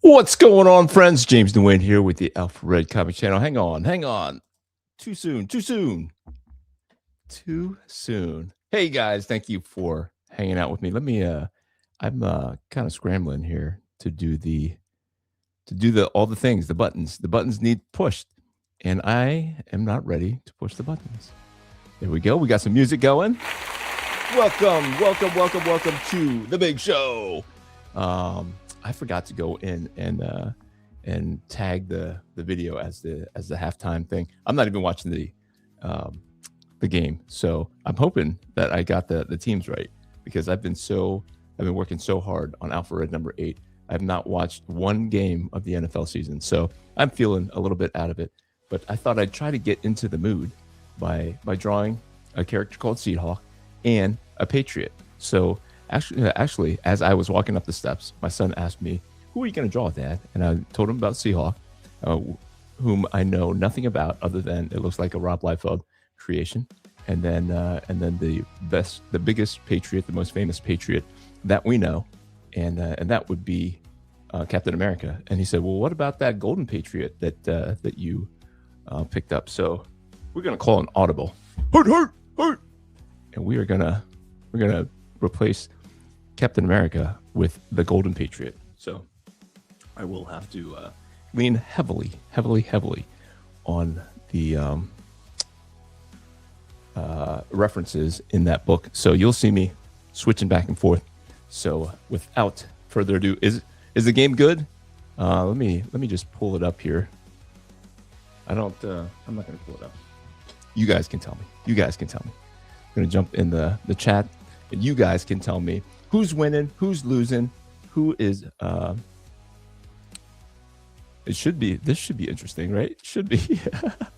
What's going on, friends? James Nguyen here with the Alpha Red Comic Channel. Hang on. Too soon. Hey guys, thank you for hanging out with me. I'm kind of scrambling here to do all the things, the buttons. The buttons need pushed, and I am not ready to push the buttons. There we go. We got some music going. Welcome to the big show. I forgot to go in and tag the video as the halftime thing. I'm not even watching the game, so I'm hoping that I got the teams right, because I've been working so hard on Alpha Red number 8. I have not watched one game of the NFL season, so I'm feeling a little bit out of it. But I thought I'd try to get into the mood by drawing a character called Seahawk and a Patriot. So actually, as I was walking up the steps, my son asked me, "Who are you going to draw, Dad?" And I told him about Seahawk, whom I know nothing about other than it looks like a Rob Liefeld creation. And then the biggest Patriot, the most famous Patriot that we know, and that would be Captain America. And he said, "Well, what about that Golden Patriot that you picked up?" So we're gonna call an audible, hurt, and we're gonna replace Captain America with the Golden Patriot. So I will have to lean heavily on the references in that book. So you'll see me switching back and forth. So without further ado, is the game good? Let me just pull it up here. I'm not going to pull it up. You guys can tell me. I'm going to jump in the chat, and you guys can tell me who's winning, who's losing, who is. This should be interesting, right? It should be.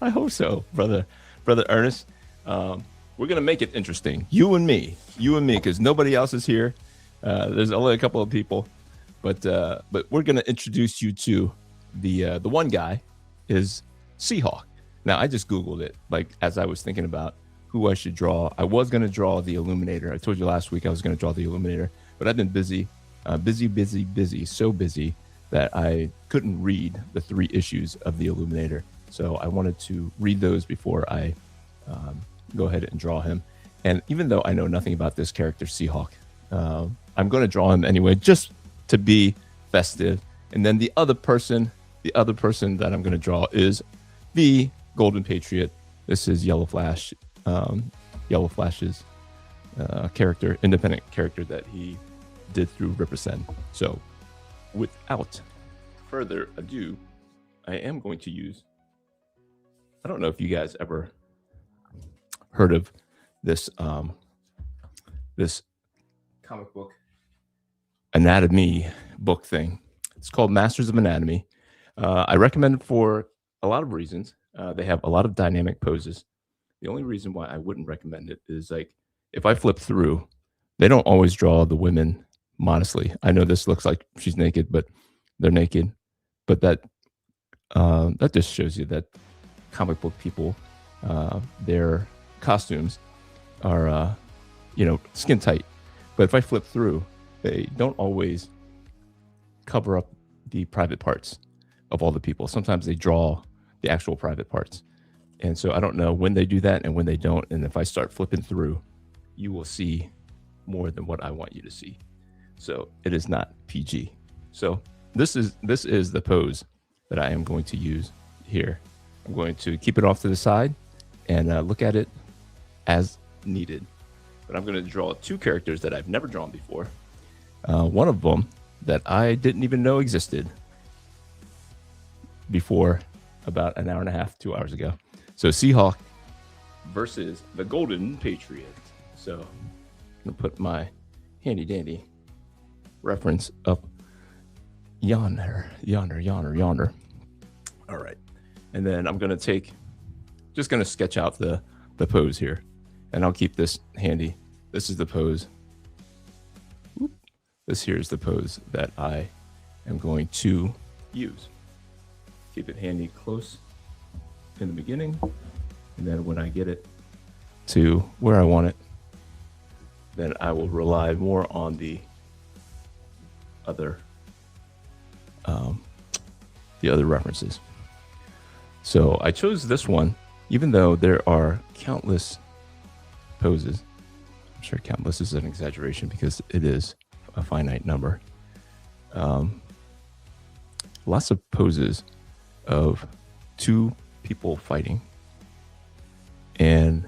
I hope so, brother Ernest. We're gonna make it interesting. You and me, because nobody else is here. There's only a couple of people, but we're gonna introduce you to the one guy is Seahawk. Now, I just Googled it, like, as I was thinking about who I should draw. I was gonna draw the Illuminator. I told you last week I was gonna draw the Illuminator, but I've been busy, so busy that I couldn't read the 3 issues of the Illuminator. So I wanted to read those before I go ahead and draw him. And even though I know nothing about this character, Seahawk, I'm going to draw him anyway, just to be festive. And then the other person that I'm going to draw is the Golden Patriot. This is Yellow Flash's character, independent character that he did through Ripersend. So without further ado, I am going to use, I don't know if you guys ever heard of this this comic book anatomy book thing. It's called Masters of Anatomy. I recommend it for a lot of reasons. They have a lot of dynamic poses. The only reason why I wouldn't recommend it is, like, if I flip through, they don't always draw the women modestly. I know this looks like she's naked, but they're naked. But that just shows you that comic book people, their costumes are skin tight. But if I flip through, they don't always cover up the private parts of all the people. Sometimes they draw the actual private parts. And so I don't know when they do that and when they don't. And if I start flipping through, you will see more than what I want you to see. So it is not PG. So this is the pose that I am going to use here. I'm going to keep it off to the side and look at it as needed. But I'm going to draw 2 characters that I've never drawn before. One of them that I didn't even know existed before about an hour and a half, 2 hours ago. So Seahawk versus the Golden Patriot. So I'm going to put my handy dandy reference up yonder. All right. And then I'm going to just going to sketch out the pose here. And I'll keep this handy. This is the pose. This here is the pose that I am going to use. Keep it handy close in the beginning. And then when I get it to where I want it, then I will rely more on the other the other references. So I chose this one, even though there are countless poses. I'm sure countless is an exaggeration because it is a finite number. Lots of poses of two people fighting, and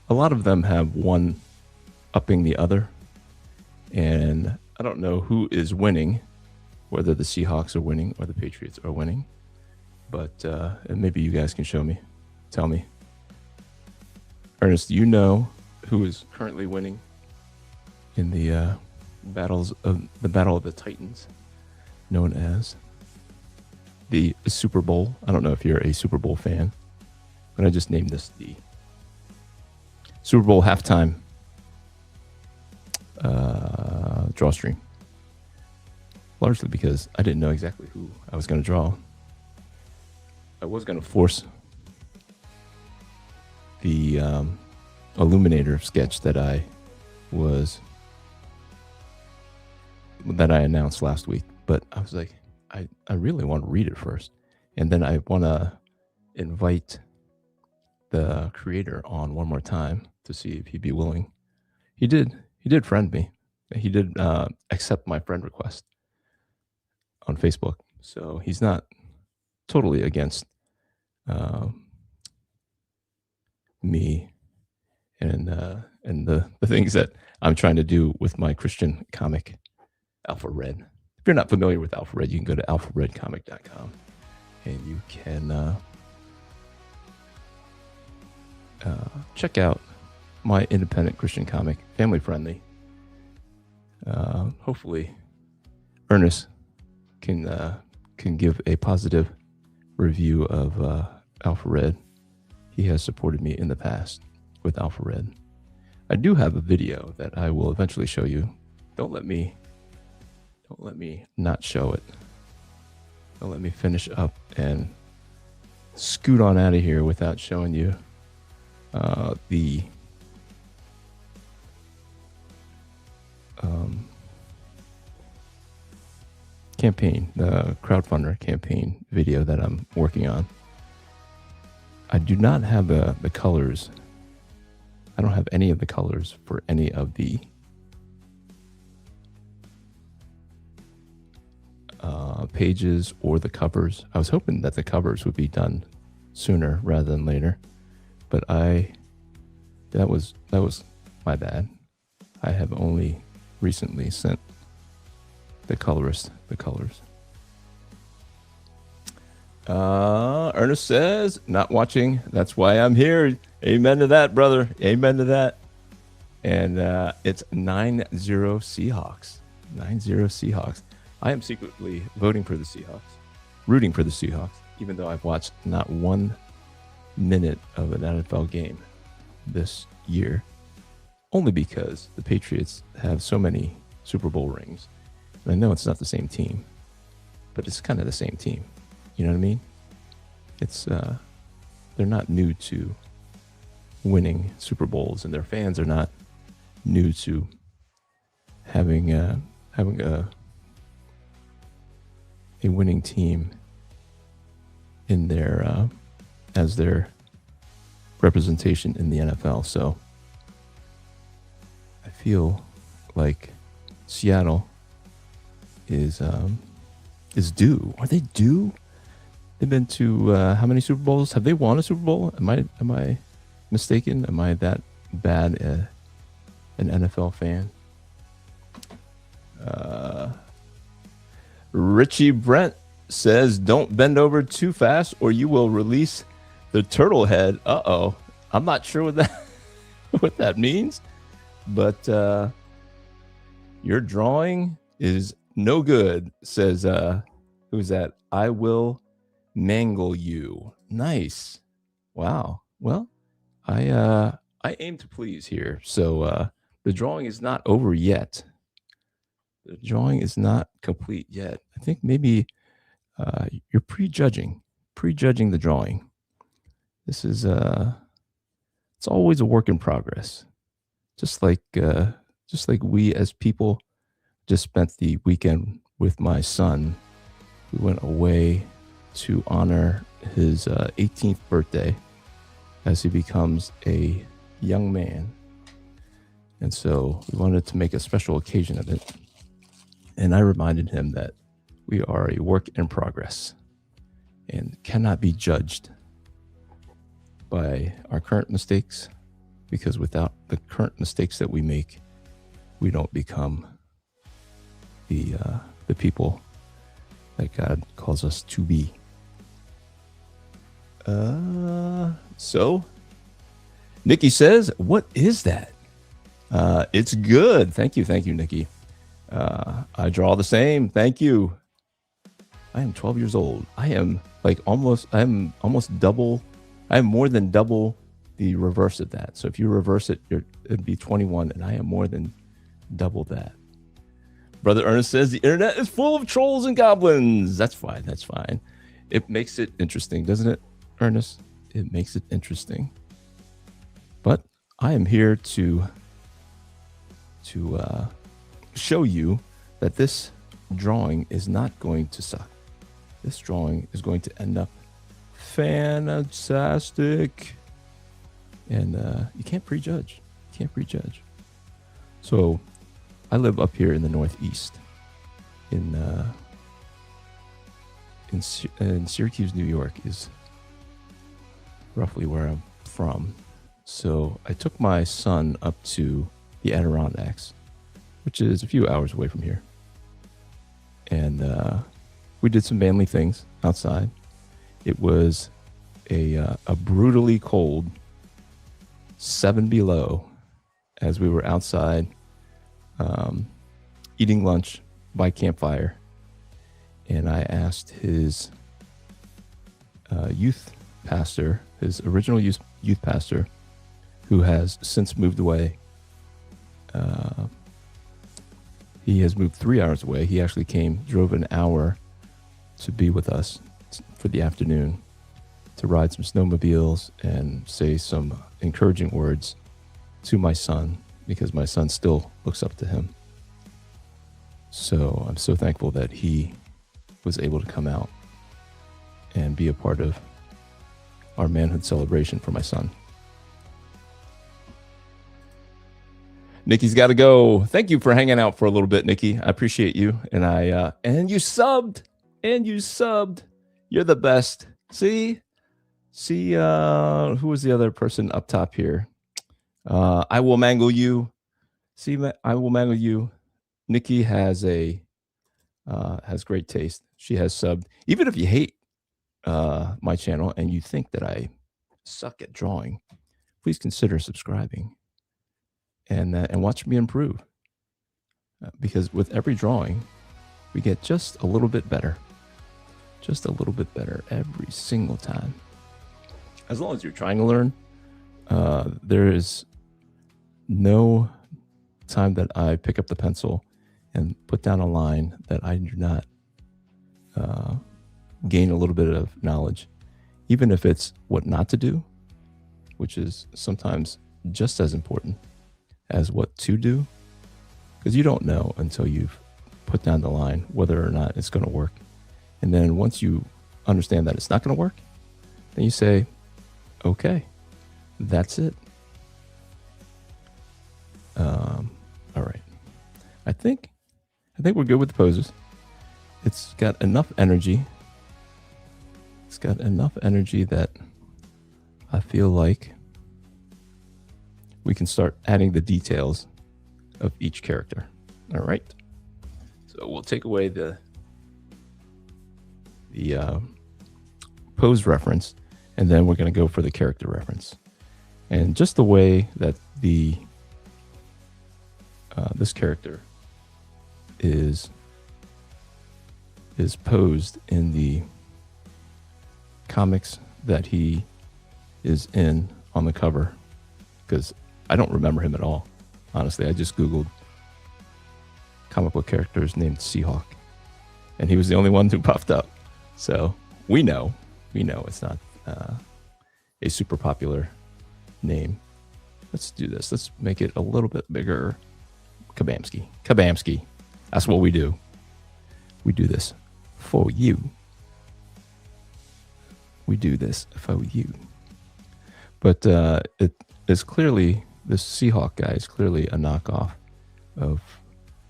a lot of them have one upping the other, and I don't know who is winning, whether the Seahawks are winning or the Patriots are winning, but and maybe you guys can tell me. Ernest, do you know who is currently winning in the battle of the Titans, known as the Super Bowl? I don't know if you're a Super Bowl fan, but I just named this the Super Bowl halftime drawstream, largely because I didn't know exactly who I was going to draw. I was going to force the Illuminator sketch that I announced last week, but I was like, I really want to read it first, and then I want to invite the creator on one more time to see if he'd be willing. He did friend me. He did accept my friend request on Facebook, so he's not totally against me and the things that I'm trying to do with my Christian comic, Alpha Red. If you're not familiar with Alpha Red, you can go to alpharedcomic.com and you can check out my independent Christian comic, family friendly. Hopefully, Ernest can give a positive review of Alpha Red. He has supported me in the past with Alpha Red. I do have a video that I will eventually show you. Don't let me not show it. Don't let me finish up and scoot on out of here without showing you the campaign, the crowdfunder campaign video that I'm working on. I do not have the colors. I don't have any of the colors for any of the pages or the covers. I was hoping that the covers would be done sooner rather than later, but that was my bad. I have only recently sent the colorist the colors. Ernest says, not watching. That's why I'm here. Amen to that, brother. Amen to that. And it's 9-0 Seahawks. 9-0 Seahawks. I am secretly voting for the Seahawks, rooting for the Seahawks, even though I've watched not 1 minute of an NFL game this year, only because the Patriots have so many Super Bowl rings. And I know it's not the same team, but it's kind of the same team. You know what I mean? It's they're not new to winning Super Bowls, and their fans are not new to having a winning team in their as their representation in the NFL. So I feel like Seattle is due. Are they due? They've been to how many Super Bowls? Have they won a Super Bowl? Am I mistaken? Am I that bad an NFL fan? Richie Brent says, "Don't bend over too fast, or you will release the turtle head." Uh-oh. I'm not sure what that means, but your drawing is no good. Says who's that? I will mangle you. Nice. Wow. Well, I aim to please here. So the drawing is not over yet. The drawing is not complete yet. I think maybe you're prejudging the drawing. This is it's always a work in progress. Just like we as people just spent the weekend with my son we went away to honor his 18th birthday as he becomes a young man. And so we wanted to make a special occasion of it. And I reminded him that we are a work in progress and cannot be judged by our current mistakes, because without the current mistakes that we make, we don't become the people that God calls us to be. So Nikki says, what is that? It's good. Thank you, Nikki. I draw the same. Thank you. I am 12 years old. I am almost double. I am more than double the reverse of that. So if you reverse it, it'd be 21, and I am more than double that. Brother Ernest says the internet is full of trolls and goblins. That's fine. It makes it interesting, doesn't it, Ernest? It makes it interesting. But I am here to show you that this drawing is not going to suck. This drawing is going to end up fantastic. And you can't prejudge. So I live up here in the Northeast, in Syracuse, New York is roughly where I'm from. So I took my son up to the Adirondacks, which is a few hours away from here. And we did some manly things outside. It was a brutally cold 7 below as we were outside eating lunch by campfire. And I asked his youth pastor, his original youth pastor, who has since moved away. He has moved 3 hours away. He actually drove an hour to be with us for the afternoon to ride some snowmobiles and say some encouraging words to my son, because my son still looks up to him. So I'm so thankful that he was able to come out and be a part of our manhood celebration for my son. Nikki's got to go. Thank you for hanging out for a little bit, Nikki. I appreciate you. And and you subbed. You're the best. See, who was the other person up top here? I will mangle you. I will mangle you. Nikki has great taste. She has subbed. Even if you hate my channel and you think that I suck at drawing, please consider subscribing and watch me improve. Because with every drawing, we get just a little bit better. Just a little bit better every single time. As long as you're trying to learn, there is no time that I pick up the pencil and put down a line that I do not gain a little bit of knowledge, even if it's what not to do, which is sometimes just as important as what to do, because you don't know until you've put down the line whether or not it's going to work. And then once you understand that it's not going to work, then you say, okay, that's it. All right. I think we're good with the poses. It's got enough energy. It's got enough energy that I feel like we can start adding the details of each character. All right. So we'll take away the pose reference, and then we're going to go for the character reference. And just the way that this character is posed in the comics that he is in on the cover, because I don't remember him at all. Honestly, I just Googled comic book characters named Seahawk, and he was the only one who popped up. So we know it's not a super popular name. Let's do this. Let's make it a little bit bigger. Kabamski. That's what we do. We do this for you. We do this for you. But it is clearly, this Seahawk guy is clearly a knockoff of,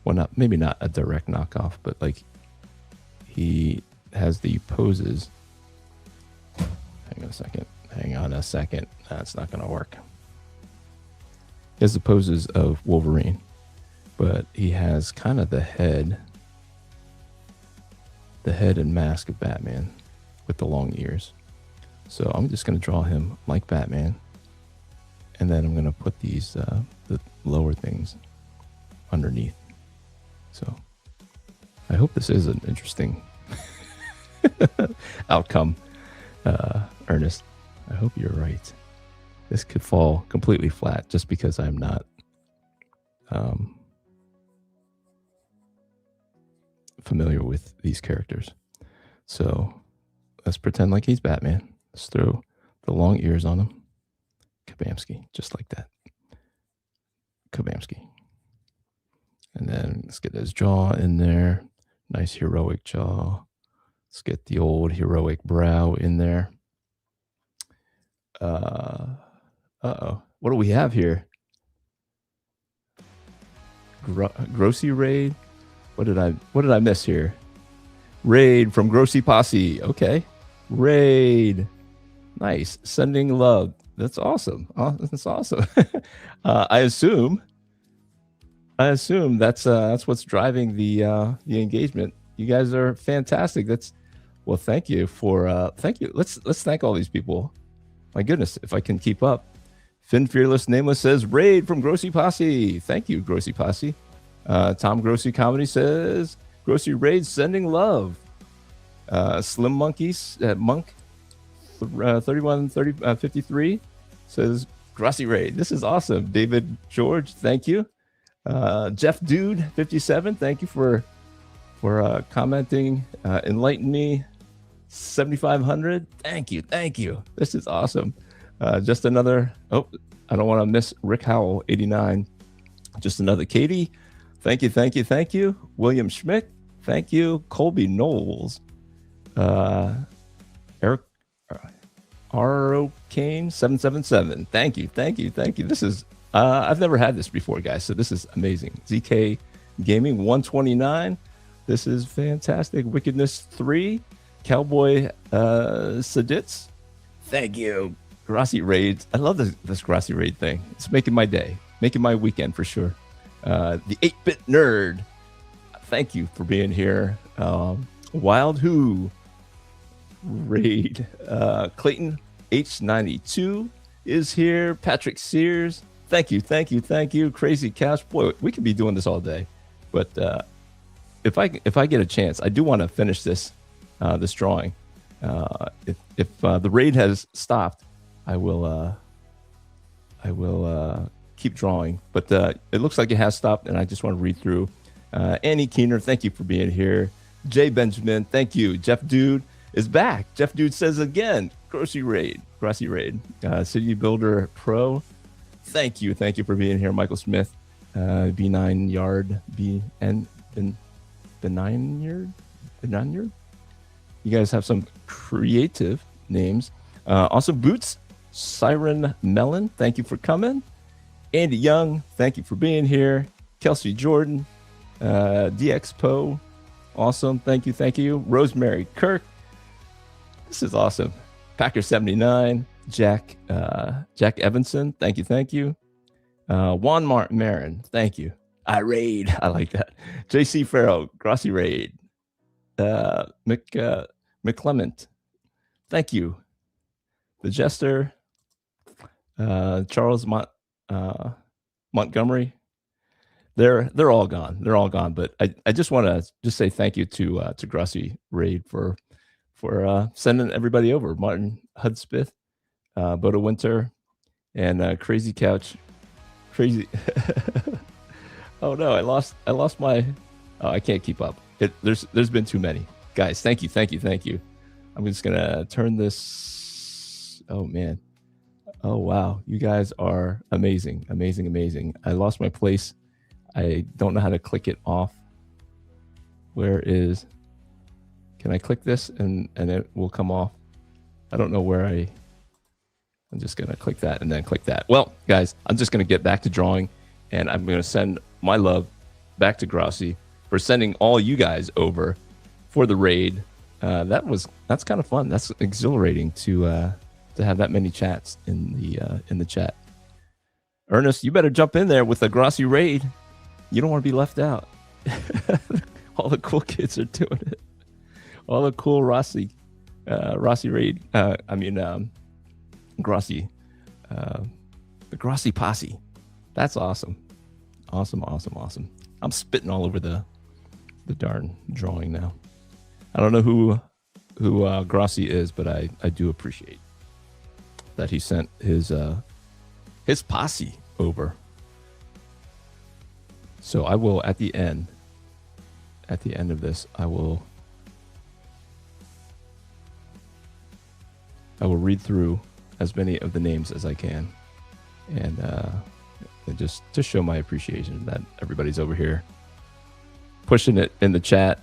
well, not, maybe not a direct knockoff, but like he has the poses. Hang on a second. That's not going to work. He has the poses of Wolverine, but he has kind of the head and mask of Batman with the long ears. So I'm just going to draw him like Batman. And then I'm going to put these, the lower things underneath. So I hope this is an interesting outcome, Ernest. I hope you're right. This could fall completely flat just because I'm not familiar with these characters. So let's pretend like he's Batman. Let's throw the long ears on him. Kabamski, just like that. Kabamski. And then let's get his jaw in there. Nice heroic jaw. Let's get the old heroic brow in there. Uh-oh. What do we have here? Grossy Raid? What did I miss here? Raid from Grossy Posse. Okay. Raid. Nice. Sending love. That's awesome. Oh, that's awesome. I assume that's what's driving the engagement. You guys are fantastic. Well, thank you for thank you. Let's thank all these people. My goodness, if I can keep up. Finn Fearless Nameless says raid from Grossy Posse. Thank you, Grossy Posse. Tom Grossy Comedy says Grossy Raid sending love. Slim Monkeys Monk 3153 says Grossy Raid. This is awesome. David George, thank you. Jeff Dude 57, thank you for commenting. Enlighten Me 7500. Thank you. This is awesome. Just another. Oh, I don't want to miss Rick Howell 89. Just another Katie. Thank you. William Schmidt. Thank you. Colby Knowles. Eric R.O. Kane 777. Thank you. This is I've never had this before, guys. So this is amazing. ZK Gaming 129. This is fantastic. Wickedness 3. Cowboy Saditz. Thank you. Grassy Raids. I love this Grassy Raid thing. It's making my day, making my weekend for sure. The 8-Bit Nerd. Thank you for being here. Wild Who Raid. Clayton H92 is here. Patrick Sears. Thank you. Crazy Cash. Boy, we could be doing this all day. But if I get a chance, I do want to finish this drawing. If the raid has stopped, I will keep drawing. But it looks like it has stopped, and I just want to read through. Annie Keener, thank you for being here. Jay Benjamin, thank you. Jeff Dude is back. Jeff Dude says again, Grassy Raid. City Builder Pro, thank you for being here. Michael Smith, B9 Yard, the 9 Yard. You guys have some creative names. Also, Boots, Siren Melon, thank you for coming. Andy Young, thank you for being here. Kelsey Jordan, DX Poe, awesome, thank you. Rosemary Kirk, this is awesome. Packer 79, Jack Evanson, thank you. Juan Marin, thank you. I raid, I like that. JC Farrell, Grassy Raid. McClement, thank you. The Jester, Charles Montgomery, they're all gone. But I just want to just say thank you to Grassy Raid for sending everybody over. Martin Hudspeth, Bodo Winter, and Crazy Couch. Crazy. Oh no, I lost my. Oh, I can't keep up. There's been too many. Guys, thank you. I'm just gonna turn this. Oh man. Oh wow. You guys are amazing. I lost my place. I don't know how to click it off. Where is Can I click this and it will come off? I don't know where I'm just going to click that and then click that. Well, guys, I'm just going to get back to drawing, and I'm going to send my love back to Grossi for sending all you guys over for the raid. That's kind of fun. That's exhilarating to have that many chats in the chat. Ernest, you better jump in there with the Grossi raid. You don't want to be left out. All the cool kids are doing it. All the cool Rossi raid. Grossi, the Grossi posse. That's awesome. Awesome. I'm spitting all over the darn drawing now. I don't know who Grossi is, but I do appreciate that he sent his posse over. So I will at the end of this, I will read through as many of the names as I can, and just to show my appreciation that everybody's over here pushing it in the chat,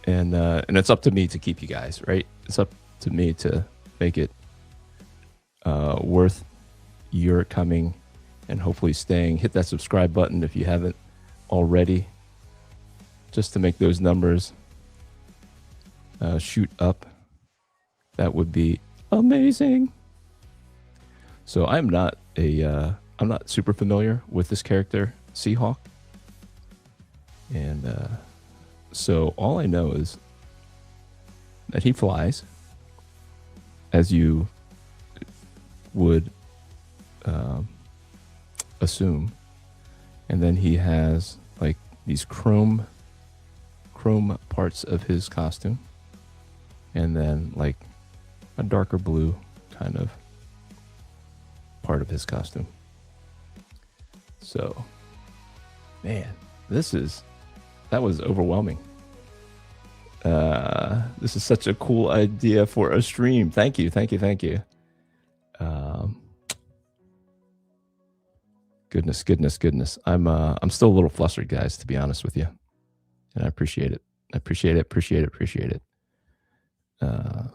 and it's up to me to keep you guys, right? It's up to me to make it worth your coming and hopefully staying. Hit that subscribe button if you haven't already, just to make those numbers shoot up. That would be amazing. So I'm not super familiar with this character, Seahawk. And so all I know is that he flies, as you would assume. And then he has like these chrome parts of his costume, and then like a darker blue kind of part of his costume. So, man, that was overwhelming. This is such a cool idea for a stream. Thank you. Goodness. I'm still a little flustered, guys, to be honest with you. And I appreciate it.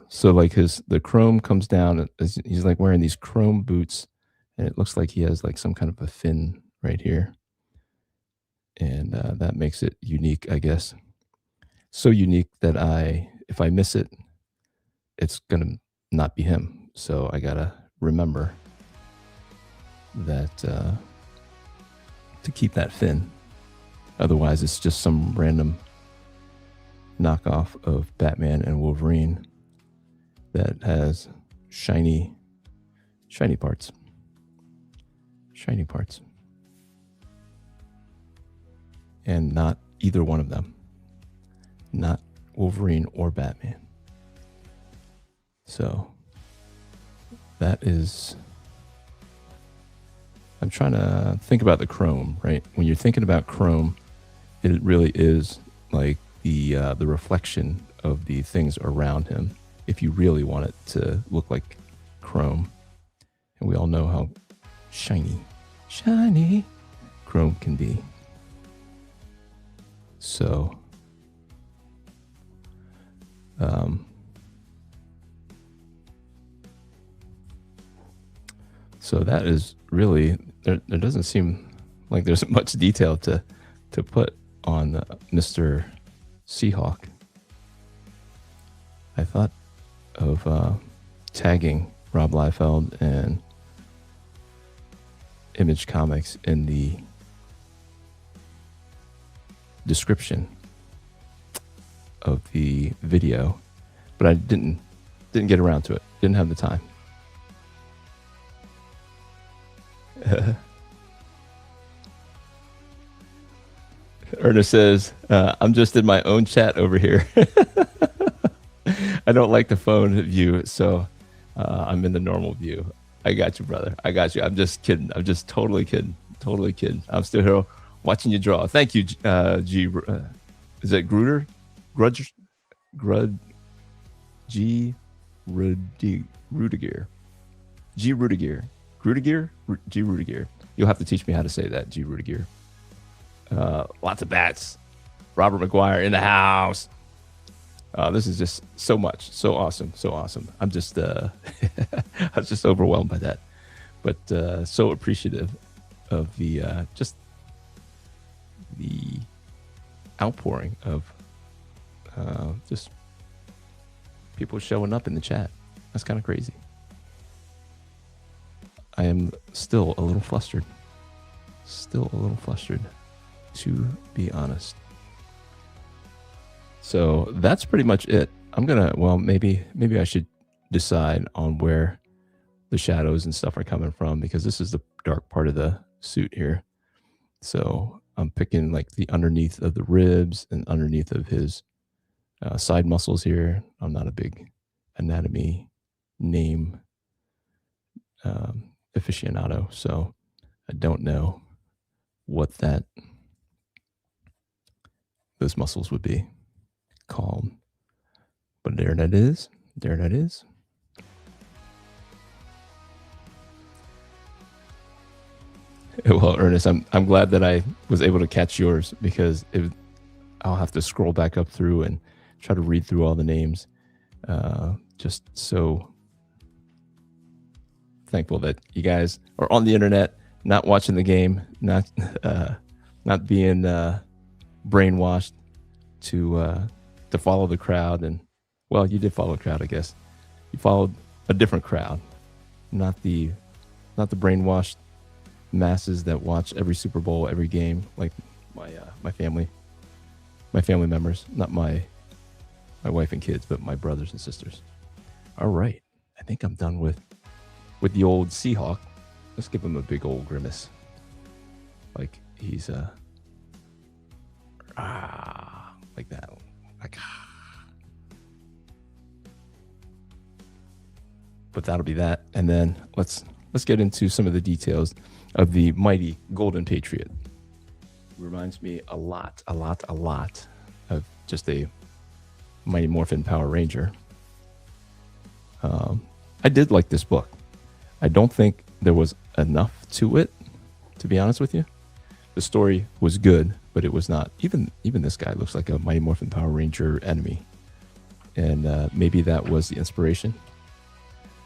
So like the chrome comes down. He's like wearing these chrome boots, and it looks like he has like some kind of a fin right here. And that makes it unique, I guess. So unique that if I miss it, it's going to not be him. So I got to remember that to keep that fin. Otherwise, it's just some random knockoff of Batman and Wolverine that has shiny parts. And not either one of them. Not Wolverine or Batman. So that is... I'm trying to think about the chrome, right? When you're thinking about chrome, it really is like the reflection of the things around him. If you really want it to look like chrome, and we all know how shiny chrome can be. So, so that is really, there doesn't seem like there's much detail to put on Mr. Seahawk. I thought of tagging Rob Liefeld and Image Comics in the description of the video, but I didn't get around to it. Didn't have the time. Ernest says, I'm just in my own chat over here. I don't like the phone view, so I'm in the normal view. I got you, brother. I got you. I'm just kidding. I'm just totally kidding. I'm still here watching you draw. Thank you, G. Is it Gruder? G. Rudiger. G. Rudiger. G. Rudiger. You'll have to teach me how to say that, G. Rudiger. Lots of bats. Robert McGuire in the house. This is just so much, so awesome, so awesome. I'm just, I was just overwhelmed by that, but so appreciative of the just the outpouring of just people showing up in the chat. That's kind of crazy. I am still a little flustered. To be honest. So that's pretty much it. I'm gonna, well, maybe I should decide on where the shadows and stuff are coming from, because this is the dark part of the suit here. So I'm picking like the underneath of the ribs and underneath of his side muscles here. I'm not a big anatomy name aficionado, so I don't know what those muscles would be called. But there that is. Well, Ernest, I'm glad that I was able to catch yours, because I'll have to scroll back up through and try to read through all the names. Just so thankful that you guys are on the internet, not watching the game, not being brainwashed to follow the crowd. And well, you did follow the crowd, I guess. You followed a different crowd, not the brainwashed masses that watch every Super Bowl, every game, like my family members, not my wife and kids, but my brothers and sisters. All right, I think I'm done with the old Seahawk. Let's give him a big old grimace, like he's like that, like. But that'll be that, and then let's get into some of the details of the mighty Golden Patriot. Reminds me a lot of just a Mighty Morphin Power Ranger. I did like this book. I don't think there was enough to it, to be honest with you. The story was good, but it was not. Even this guy looks like a Mighty Morphin Power Ranger enemy, and maybe that was the inspiration.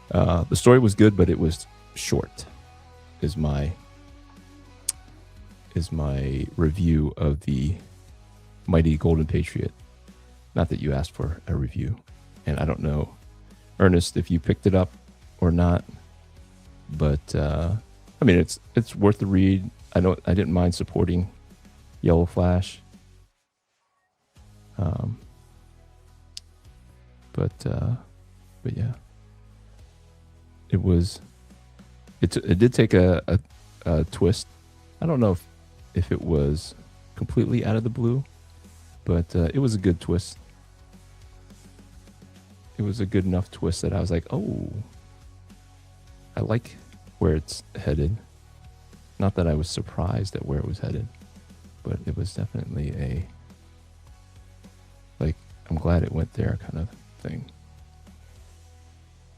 The story was good, but it was short. Is my review of the Mighty Golden Patriot. Not that you asked for a review, and I don't know, Ernest, if you picked it up or not. But I mean, it's worth the read. I didn't mind supporting Yellow Flash. But yeah, it did take a twist. I don't know if it was completely out of the blue, but it was a good twist. It was a good enough twist that I was like, oh, I like where it's headed. Not that I was surprised at where it was headed, but it was definitely I'm glad it went there kind of thing.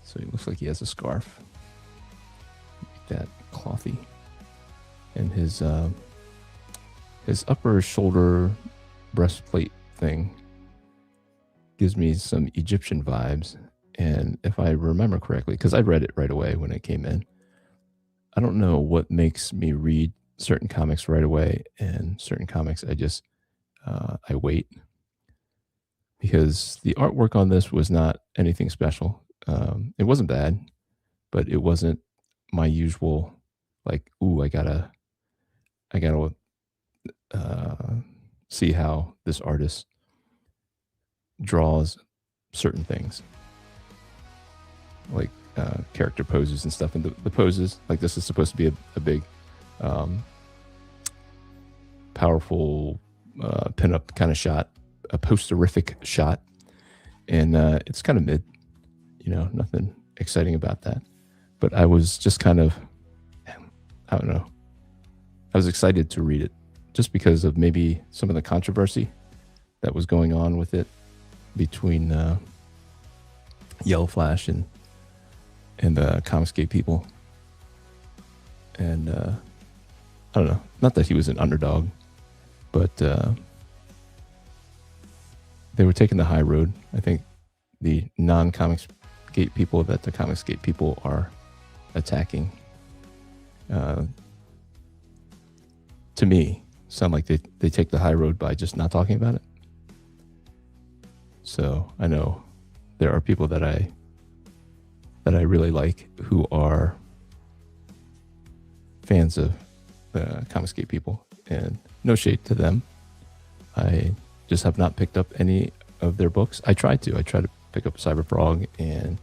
So it looks like he has a scarf. Make that clothy. And his upper shoulder breastplate thing gives me some Egyptian vibes. And if I remember correctly, because I read it right away when it came in, I don't know what makes me read certain comics right away, and certain comics I just I wait, because the artwork on this was not anything special. It wasn't bad, but it wasn't my usual, like, ooh, I gotta see how this artist draws certain things, like character poses and stuff. And the poses, like, this is supposed to be a big powerful pinup kind of shot, a posterific shot, and it's kind of mid, nothing exciting about that. But I was just kind of, I don't know, I was excited to read it just because of maybe some of the controversy that was going on with it between Yellow Flash and the Comicsgate people. And I don't know, not that he was an underdog, but they were taking the high road. I think the non-Comicsgate people that the Comicsgate people are attacking, to me, sound like they take the high road by just not talking about it. So I know there are people that I really like who are fans of the Comicsgate people, and no shade to them. I just have not picked up any of their books. I tried to pick up Cyberfrog and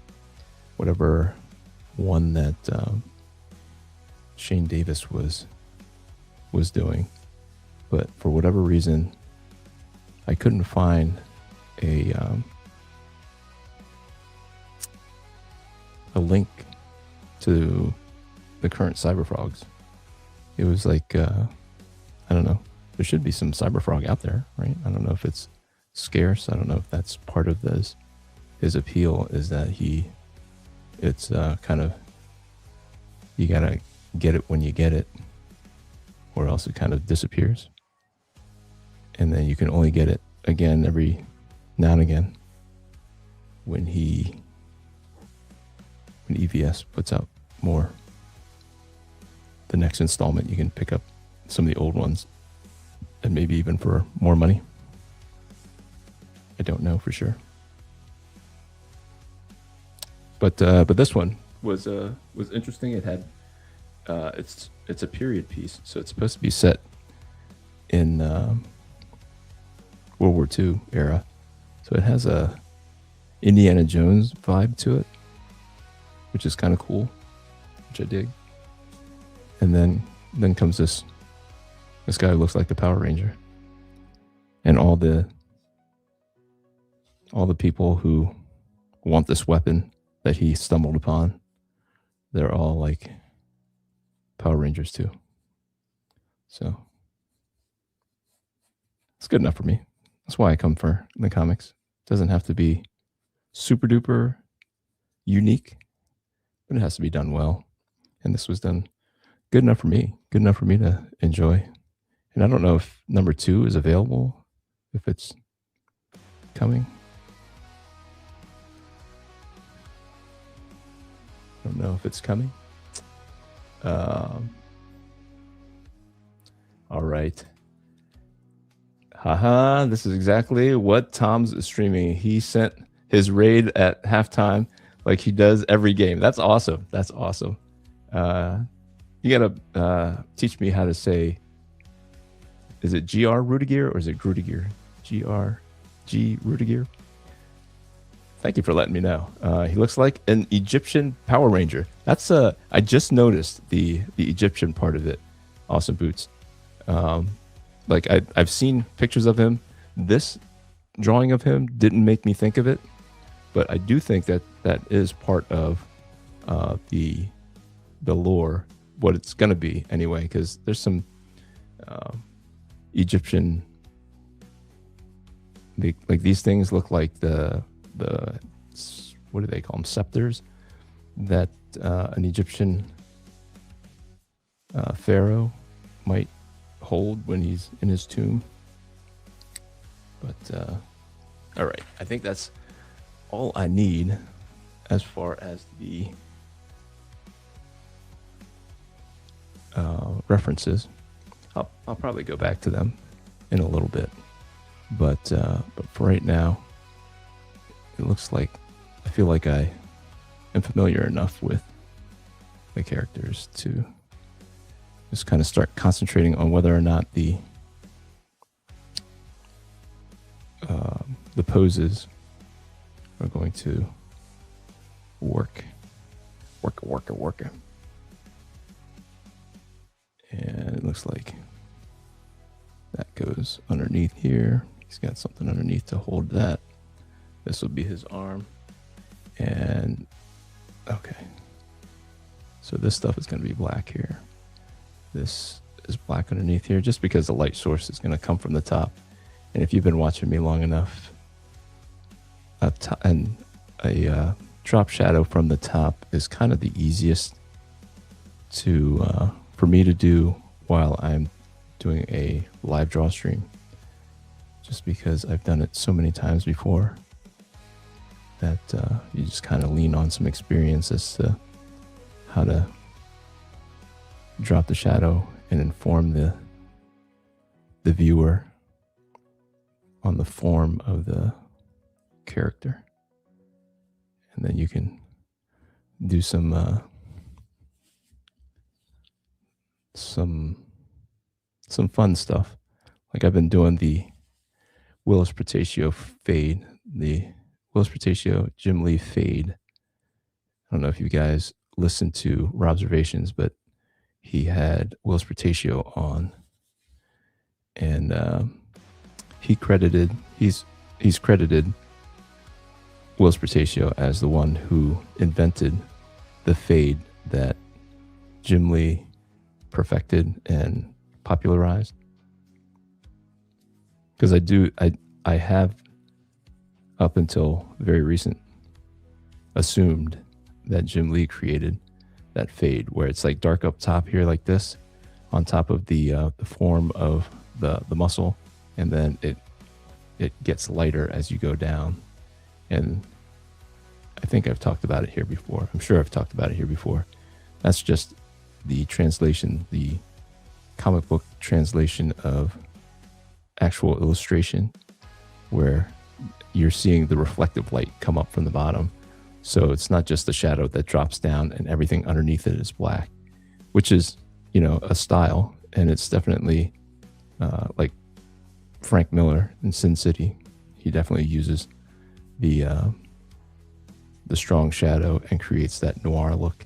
whatever one that Shane Davis was doing, but for whatever reason, I couldn't find a link to the current Cyberfrogs. It was like, I don't know. There should be some Cyberfrog out there, right? I don't know if it's scarce. I don't know if that's part of his appeal, is that it's kind of, you gotta get it when you get it, or else it kind of disappears. And then you can only get it again every now and again when EVS puts out more. The next installment, you can pick up some of the old ones, and maybe even for more money. I don't know for sure. But this one was interesting. It had it's a period piece, so it's supposed to be set in World War II era. So it has a Indiana Jones vibe to it, which is kind of cool, which I dig. And then comes this guy who looks like the Power Ranger, and all the people who want this weapon that he stumbled upon, they're all like Power Rangers too. So it's good enough for me. That's why I come for the comics. It doesn't have to be super duper unique, but it has to be done well. And this was done good enough for me to enjoy. And I don't know if number 2 is available, if it's coming. I don't know if it's coming. All right. Haha, this is exactly what Tom's streaming. He sent his raid at halftime like he does every game. That's awesome. That's awesome. You gotta teach me how to say, is it GR Rudiger or is it Grudiger? G Rudiger? Thank you for letting me know. He looks like an Egyptian Power Ranger. That's I just noticed the Egyptian part of it. Awesome boots. Like I've seen pictures of him. This drawing of him didn't make me think of it, but I do think that is part of the lore, what it's gonna be anyway, because there's some Egyptian, like these things look like the what do they call them, scepters that an Egyptian pharaoh might hold when he's in his tomb. But all right, I think that's all I need as far as the references. I'll probably go back to them in a little bit, but for right now, it looks like I feel like I am familiar enough with the characters to just kind of start concentrating on whether or not the poses are going to work. And it looks like that goes underneath here. He's got something underneath to hold that. This will be his arm. And okay. So this stuff is going to be black here. This is black underneath here, just because the light source is going to come from the top. And if you've been watching me long enough, a drop shadow from the top is kind of the easiest to for me to do while I'm doing a live draw stream. just because I've done it so many times before that you just kind of lean on some experience as to how to drop the shadow and inform the viewer on the form of the character. And then you can do some fun stuff. Like I've been doing the Willis Protatio fade, the Willis Protatio Jim Lee fade. I don't know if you guys listened to Robservations, but he had Willis Protatio on, and he's credited Willis Protatio as the one who invented the fade that Jim Lee perfected and popularized. Because I have up until very recent assumed that Jim Lee created that fade where it's like dark up top here like this on top of the form of the muscle, and then it gets lighter as you go down. And I think I've talked about it here before. I'm sure I've talked about it here before. That's just the translation, the comic book translation of actual illustration, where you're seeing the reflective light come up from the bottom. So it's not just the shadow that drops down and everything underneath it is black, which is, a style. And it's definitely like Frank Miller in Sin City. He definitely uses the strong shadow and creates that noir look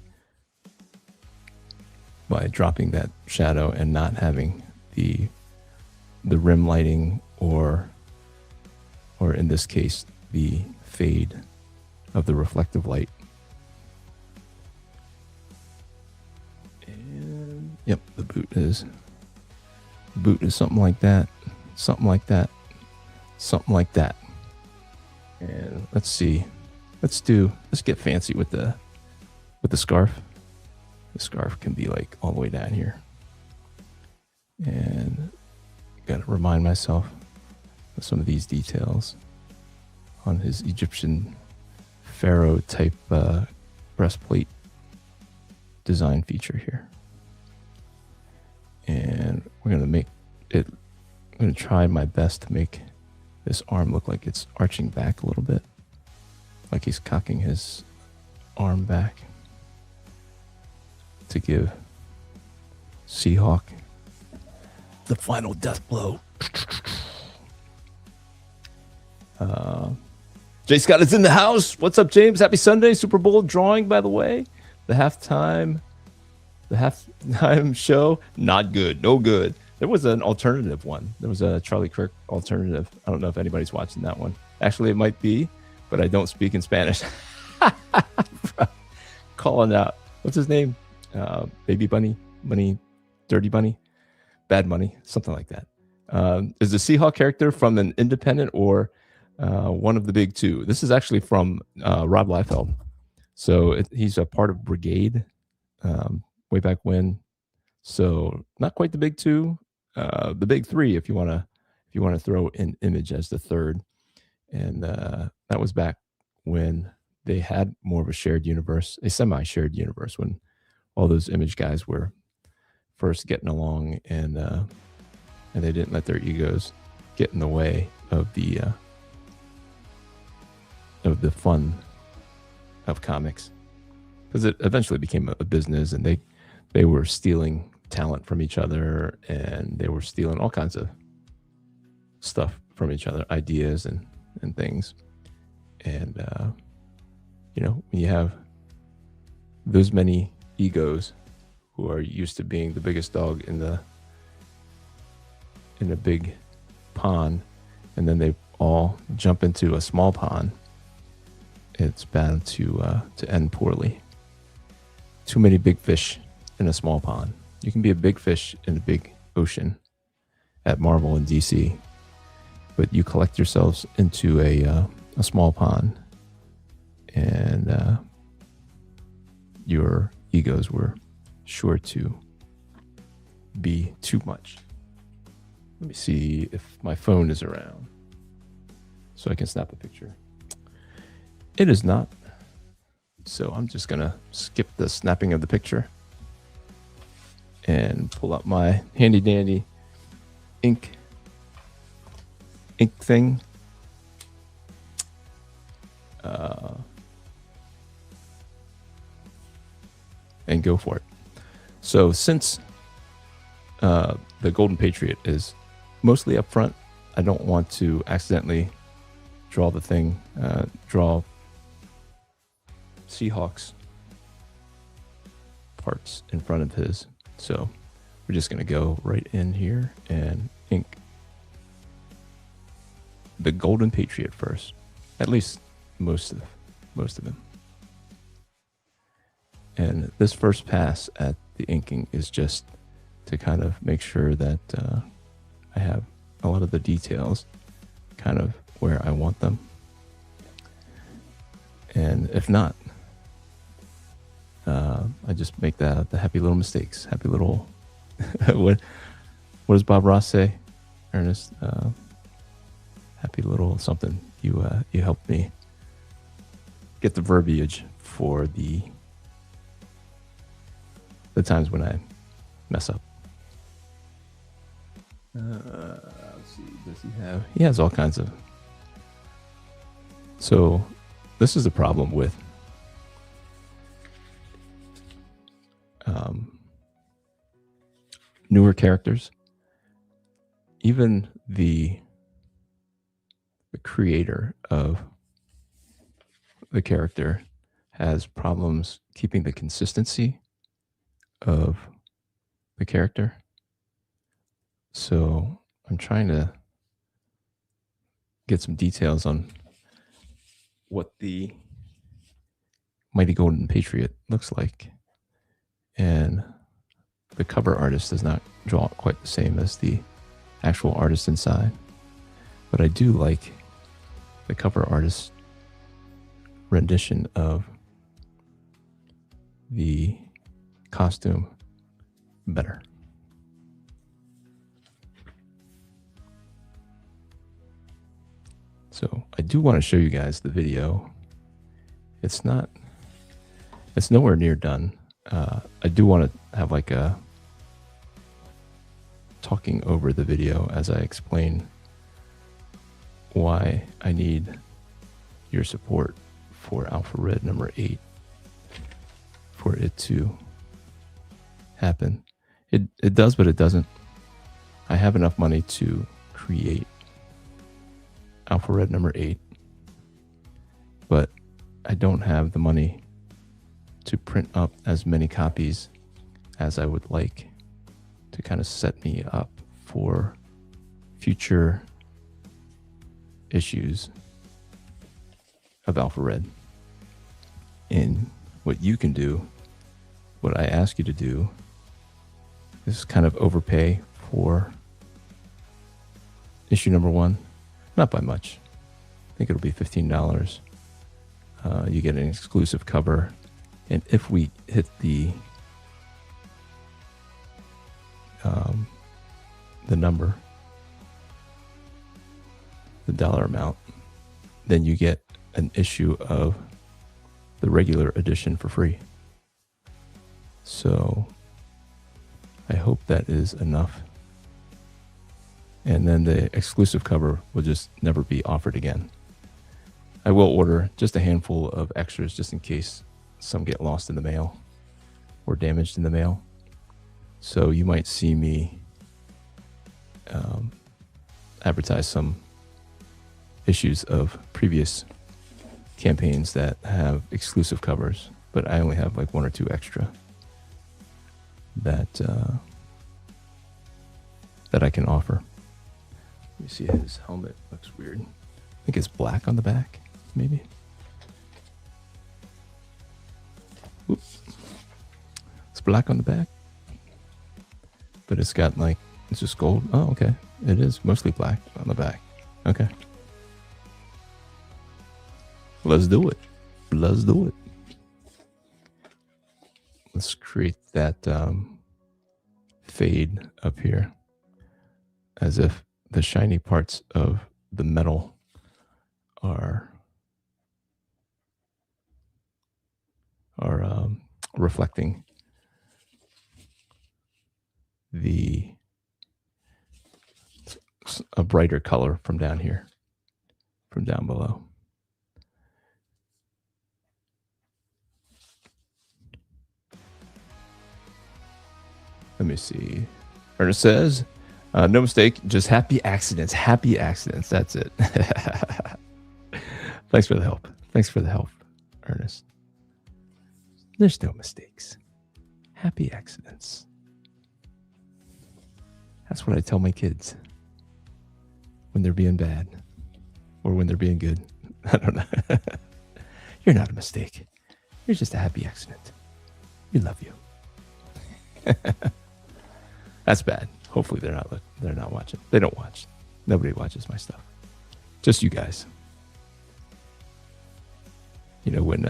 by dropping that shadow and not having the rim lighting or in this case the fade of the reflective light. And yep, the boot is something like that, something like that, something like that. And let's see, let's get fancy with the scarf. The scarf can be like all the way down here, and got to remind myself of some of these details on his Egyptian pharaoh type breastplate design feature here. And we're going to make it, I'm going to try my best to make this arm look like it's arching back a little bit, like he's cocking his arm back to give Seahawk the final death blow. Jay Scott is in the house. What's up, James? Happy Sunday. Superbowl drawing, by the way. The halftime show, not good. No good. There was an alternative one. There was a Charlie Kirk alternative. I don't know if anybody's watching that one. Actually, it might be, but I don't speak in Spanish. Calling out. What's his name? Baby Bunny, Dirty Bunny, Bad Money, something like that. Is the Seahawk character from an independent or one of the big two? This is actually from Rob Liefeld. So he's a part of Brigade way back when. So not quite the big two, the big three, if you want to throw in Image as the third. And that was back when they had more of a shared universe, a semi-shared universe, when all those Image guys were first getting along, and they didn't let their egos get in the way of the fun of comics, because it eventually became a business, and they were stealing talent from each other, and they were stealing all kinds of stuff from each other, ideas and things. And when you have those many egos who are used to being the biggest dog in a big pond, and then they all jump into a small pond, it's bound to end poorly. Too many big fish in a small pond. You can be a big fish in a big ocean at Marvel and DC, but you collect yourselves into a small pond, and your egos were sure to be too much. Let me see if my phone is around so I can snap a picture. It is not. So I'm just going to skip the snapping of the picture and pull out my handy dandy ink thing. And go for it. So since the Golden Patriot is mostly up front, I don't want to accidentally draw the thing, draw Seahawks parts in front of his. So we're just going to go right in here and ink the Golden Patriot first. At least most of them. And this first pass at the inking is just to kind of make sure that I have a lot of the details kind of where I want them. And if not, I just make the happy little mistakes, happy little, what does Bob Ross say, Ernest? Happy little something. You helped me get the verbiage for the times when I mess up. Let's see, does he have? He has all kinds of. So this is the problem with newer characters. Even the creator of the character has problems keeping the consistency of the character. So I'm trying to get some details on what the Mighty Golden Patriot looks like. And the cover artist does not draw it quite the same as the actual artist inside. But I do like the cover artist rendition of the costume better. So I do want to show you guys the video. It's nowhere near done. I do want to have like a talking over the video as I explain why I need your support for Alpha Red number 8 for it to happen. It does, but it doesn't. I have enough money to create Alpha Red number 8, but I don't have the money to print up as many copies as I would like to kind of set me up for future issues of Alpha Red. And what you can do, what I ask you to do, is kind of overpay for issue number 1. Not by much. I think it'll be $15. You get an exclusive cover. And if we hit the number, the dollar amount, then you get an issue of the regular edition for free. So I hope that is enough. And then the exclusive cover will just never be offered again. I will order just a handful of extras just in case some get lost in the mail or damaged in the mail. So you might see me advertise some issues of previous campaigns that have exclusive covers, but I only have like 1 or 2 extra that I can offer. Let me see, his helmet looks weird. I think it's black on the back, maybe. Oops. It's black on the back, but it's got like, it's just gold. Oh, okay. It is mostly black on the back. Okay. Let's do it. Let's do it. Let's create that fade up here. as if the shiny parts of the metal are reflecting a brighter color from down here, from down below. Let me see. Ernest says, no mistake, just happy accidents. Happy accidents. That's it. Thanks for the help. Thanks for the help, Ernest. There's no mistakes. Happy accidents. That's what I tell my kids when they're being bad or when they're being good. I don't know. You're not a mistake. You're just a happy accident. We love you. That's bad. Hopefully they're not watching. They don't watch. Nobody watches my stuff. Just you guys. You know, when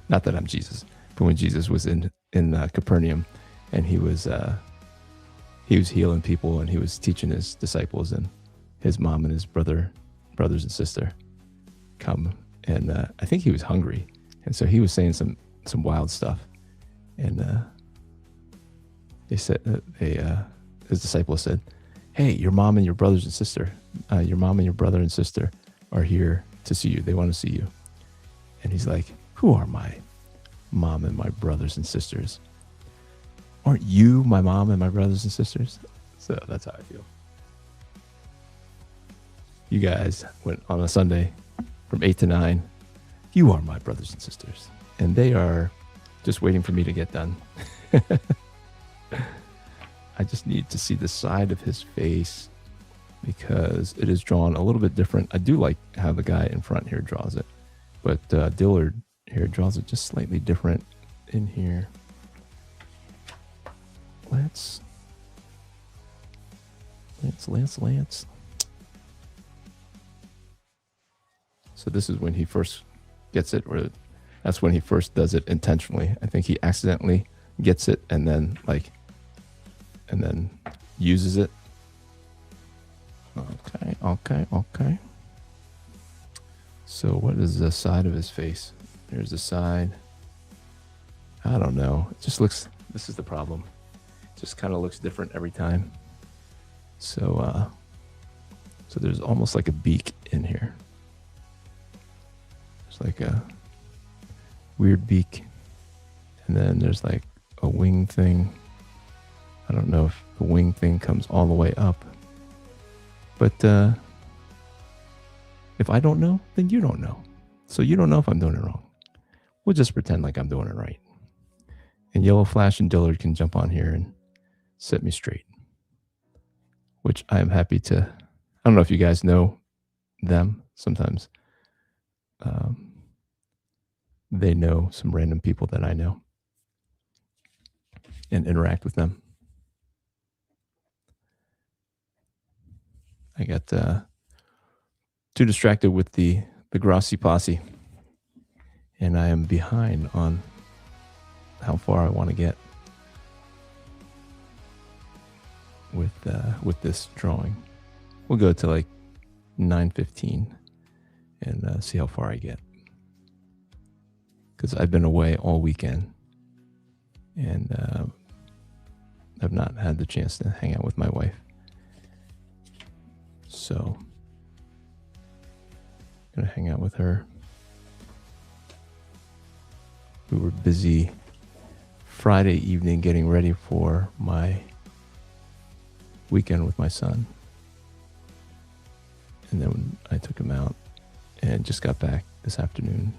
not that I'm Jesus, but when Jesus was in Capernaum, and he was healing people, and he was teaching his disciples, and his mom and his brothers and sister come, and I think he was hungry, and so he was saying some wild stuff, and they said his disciples said, "Hey, your mom and your brother and sister are here to see you. They want to see you." And he's like, "Who are my mom and my brothers and sisters? Aren't you my mom and my brothers and sisters?" So that's how I feel. You guys went on a Sunday from 8 to 9. You are my brothers and sisters. And they are just waiting for me to get done. I just need to see the side of his face because it is drawn a little bit different. I do like how the guy in front here draws it, but Dillard here draws it just slightly different in here. Lance. So this is when he first gets it, or that's when he first does it intentionally. I think he accidentally gets it and then uses it. Okay. So what is the side of his face? There's the side. I don't know. It just looks, this is the problem. It just kind of looks different every time. So there's almost like a beak in here. There's like a weird beak. And then there's like a wing thing. I don't know if the wing thing comes all the way up. But if I don't know, then you don't know. So you don't know if I'm doing it wrong. We'll just pretend like I'm doing it right. And Yellow Flash and Dillard can jump on here and set me straight. Which I am happy to. I don't know if you guys know them. Sometimes they know some random people that I know and interact with them. I got too distracted with the Grossi Posse, and I am behind on how far I want to get with this drawing. We'll go to like 9:15 and see how far I get, because I've been away all weekend and I've not had the chance to hang out with my wife. So I'm gonna hang out with her. We were busy Friday evening getting ready for my weekend with my son. And then I took him out and just got back this afternoon.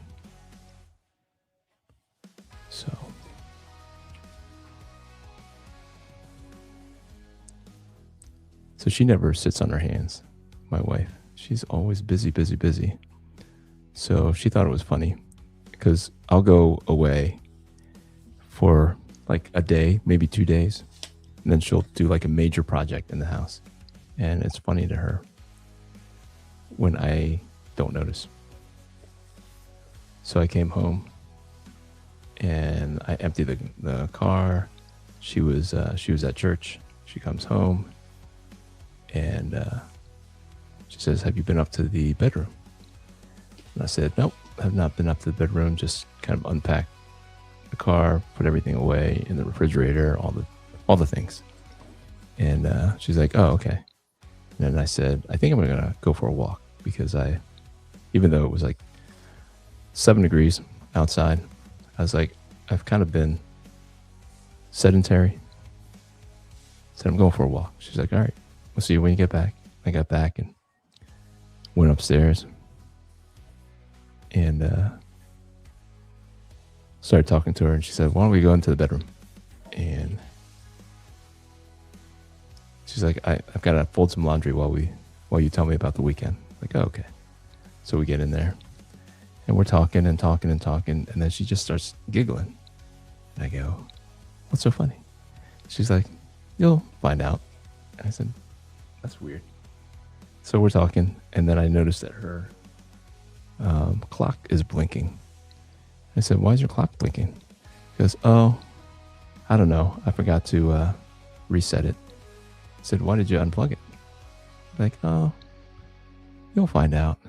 So she never sits on her hands, my wife. She's always busy. So she thought it was funny because I'll go away for like a day, maybe 2 days, and then she'll do like a major project in the house. And it's funny to her when I don't notice. So I came home and I emptied the car. She was at church. She comes home And she says, "Have you been up to the bedroom?" And I said, "Nope, I've not been up to the bedroom. Just kind of unpacked the car, put everything away in the refrigerator, all the things." And she's like, "Oh, okay." And then I said, "I think I'm gonna go for a walk because even though it was like 7 degrees outside, I was like, I've kind of been sedentary. Said I'm going for a walk." She's like, "All right, we'll see you when you get back." I got back and went upstairs and started talking to her. And she said, "Why don't we go into the bedroom?" And she's like, I've got to fold some laundry while you tell me about the weekend. Like, oh, okay. So we get in there and we're talking and talking and talking. And then she just starts giggling. And I go, "What's so funny?" She's like, "You'll find out." And I said, "That's weird." So we're talking. And then I noticed that her clock is blinking. I said, "Why is your clock blinking?" She goes, "Oh, I don't know. I forgot to reset it." I said, "Why did you unplug it?" Like, "Oh, you'll find out."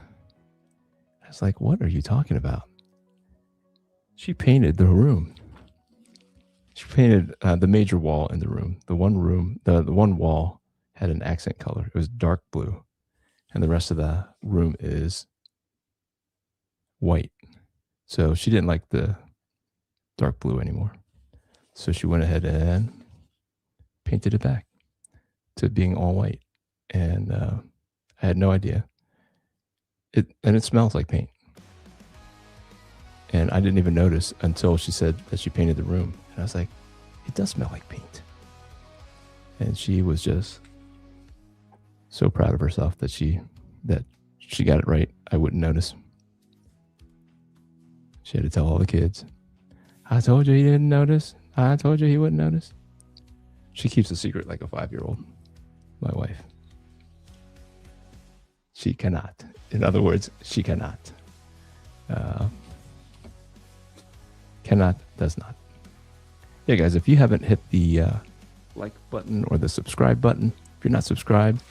I was like, "What are you talking about?" She painted the room. She painted the major wall in the room. The one wall had an accent color. It was dark blue. And the rest of the room is white. So she didn't like the dark blue anymore. So she went ahead and painted it back to being all white. And I had no idea. It smells like paint. And I didn't even notice until she said that she painted the room. And I was like, it does smell like paint. And she was just so proud of herself that she got it right. I wouldn't notice. She had to tell all the kids, "I told you he didn't notice. I told you he wouldn't notice." She keeps a secret like a 5-year-old, my wife. She cannot. In other words, she cannot. Cannot, does not. Yeah, guys, if you haven't hit the like button or the subscribe button, if you're not subscribed,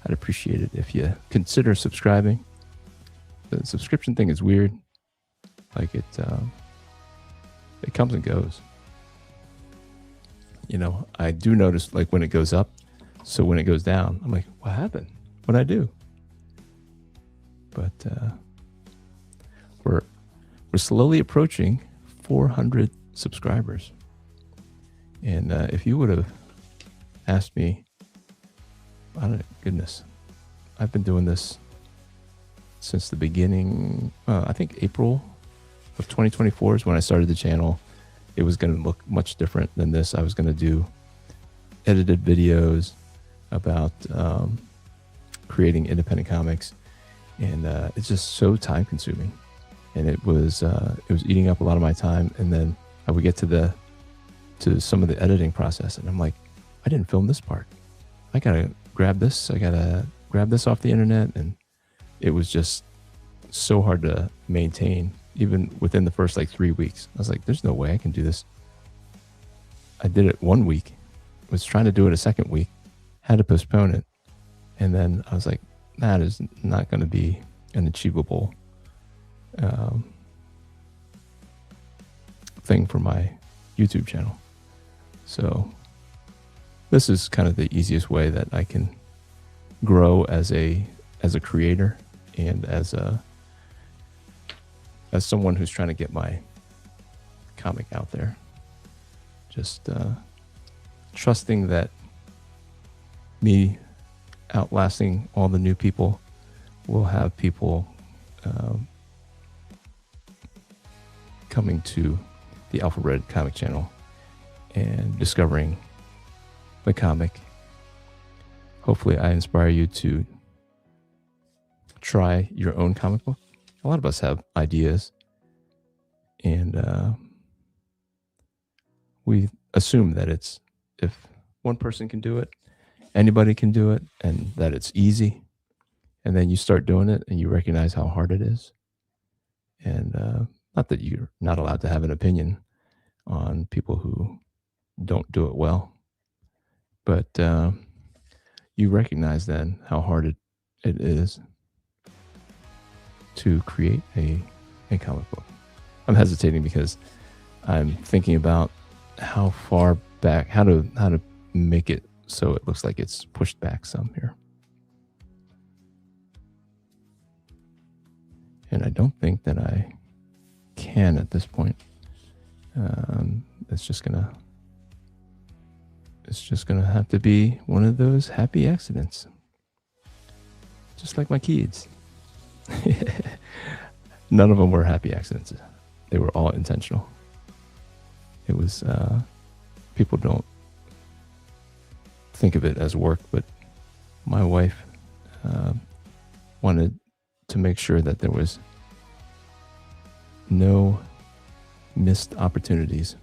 I'd appreciate it if you consider subscribing. The subscription thing is weird. Like it comes and goes. You know, I do notice like when it goes up. So when it goes down, I'm like, what happened? What'd I do? But we're slowly approaching 400 subscribers. And if you would have asked me, goodness, I've been doing this since the beginning. I think April of 2024 is when I started the channel. It was going to look much different than this. I was going to do edited videos about creating independent comics, and it's just so time consuming, and it was eating up a lot of my time. And then I would get to some of the editing process, and I'm like, I didn't film this part. I gotta grab this. I gotta grab this off the internet, and it was just so hard to maintain. Even within the first like 3 weeks, I was like, there's no way I can do this. I did it 1 week, was trying to do it a second week, had to postpone it. And then I was like, that is not going to be an achievable thing for my YouTube channel. So this is kind of the easiest way that I can grow as a creator and as someone who's trying to get my comic out there. Just trusting that me outlasting all the new people will have people coming to the Alpha Red comic channel and discovering the comic. Hopefully I inspire you to try your own comic book. A lot of us have ideas, and we assume that if one person can do it, anybody can do it, and that it's easy. And then you start doing it and you recognize how hard it is. And not that you're not allowed to have an opinion on people who don't do it well, but you recognize then how hard it is to create a comic book. I'm hesitating because I'm thinking about how far back, how to make it so it looks like it's pushed back some here. And I don't think that I can at this point. It's just gonna have to be one of those happy accidents, just like my kids. None of them were happy accidents. They were all intentional. It was people don't think of it as work, but my wife wanted to make sure that there was no missed opportunities.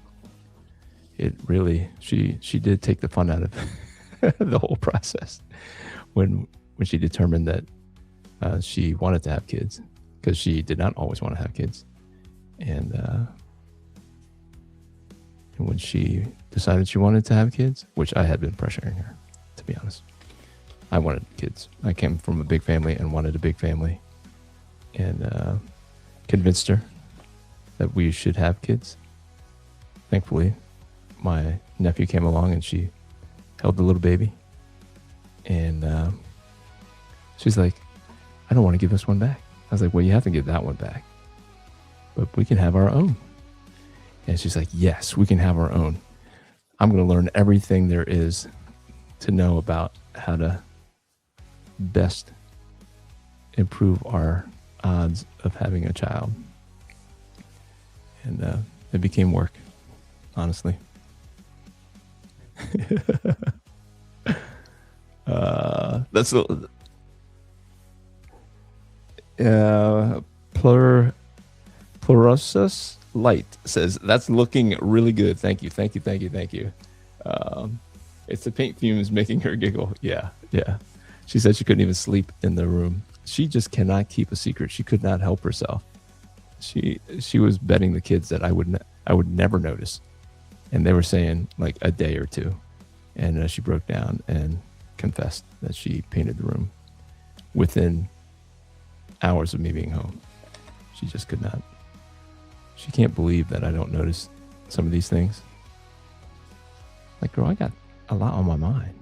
It really, she did take the fun out of the whole process when she determined that she wanted to have kids, because she did not always want to have kids, and when she decided she wanted to have kids, which I had been pressuring her, to be honest. I wanted kids. I came from a big family and wanted a big family, and convinced her that we should have kids. Thankfully, my nephew came along and she held the little baby, and she's like, I don't want to give this one back. I was like, well, you have to give that one back, but we can have our own. And she's like, yes, we can have our own. I'm going to learn everything there is to know about how to best improve our odds of having a child. And it became work, honestly. That's Pleurosus Light says, that's looking really good. Thank you. It's the paint fumes making her giggle. Yeah. She said she couldn't even sleep in the room. She just cannot keep a secret. She could not help herself. She was betting the kids that I would never notice, and they were saying like a day or two, and she broke down and confessed that she painted the room within hours of me being home. She just could not. She can't believe that I don't notice some of these things. Like, girl, I got a lot on my mind.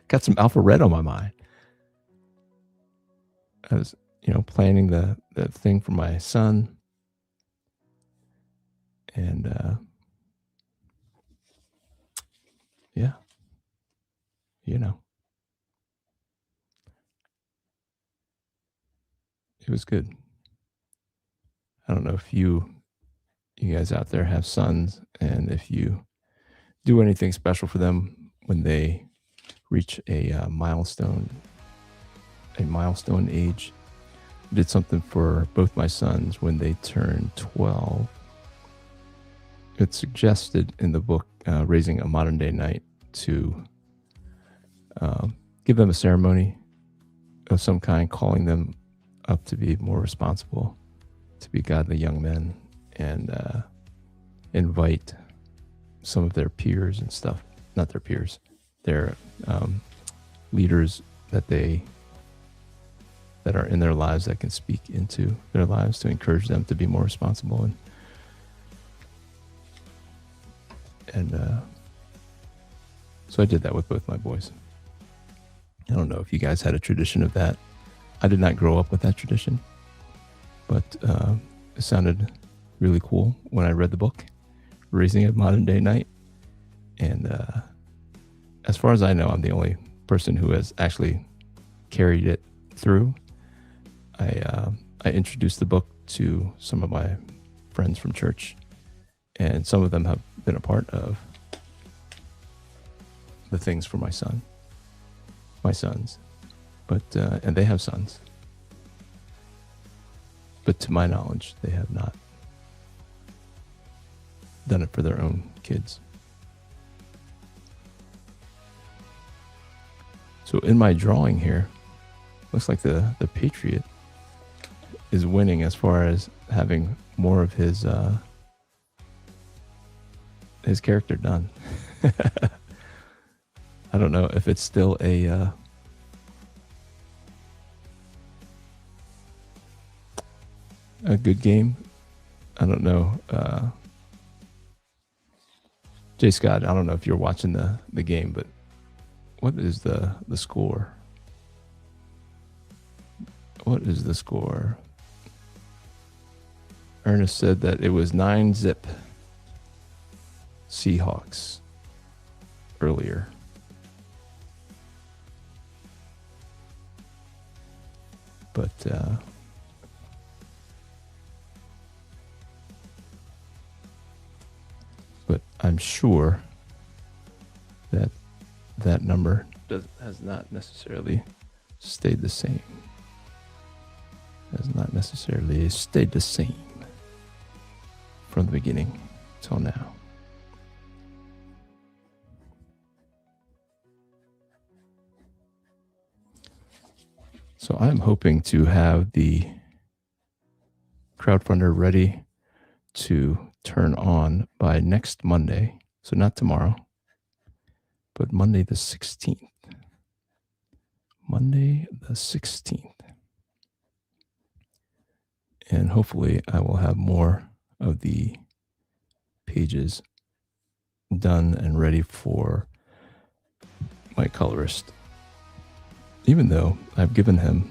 Got some alpha red on my mind. I was, planning the thing for my son. And, yeah, it was good. I don't know if you guys out there have sons, and if you do anything special for them when they reach a milestone age. I did something for both my sons when they turned 12. It's suggested in the book, Raising a Modern Day Knight, to give them a ceremony of some kind, calling them up to be more responsible, to be godly young men, and invite some of their peers and stuff, not their peers, their leaders that are in their lives, that can speak into their lives to encourage them to be more responsible. And so I did that with both my boys. I don't know if you guys had a tradition of that. I did not grow up with that tradition, but it sounded really cool when I read the book, Raising a Modern Day Knight. And as far as I know, I'm the only person who has actually carried it through. I introduced the book to some of my friends from church, and some of them have been a part of the things for my sons, but and they have sons, but to my knowledge, they have not done it for their own kids. So in my drawing here, looks like the Patriot is winning as far as having more of his character done. I don't know if it's still a good game. I don't know. Jay Scott, I don't know if you're watching the game, but what is the score? What is the score? Ernest said that it was 9-0 Seahawks earlier. But I'm sure that that number has not necessarily stayed the same. Has not necessarily stayed the same from the beginning till now. So I'm hoping to have the crowdfunder ready to turn on by next Monday. So not tomorrow, but Monday the 16th. Monday the 16th. And hopefully I will have more of the pages done and ready for my colorist. Even though I've given him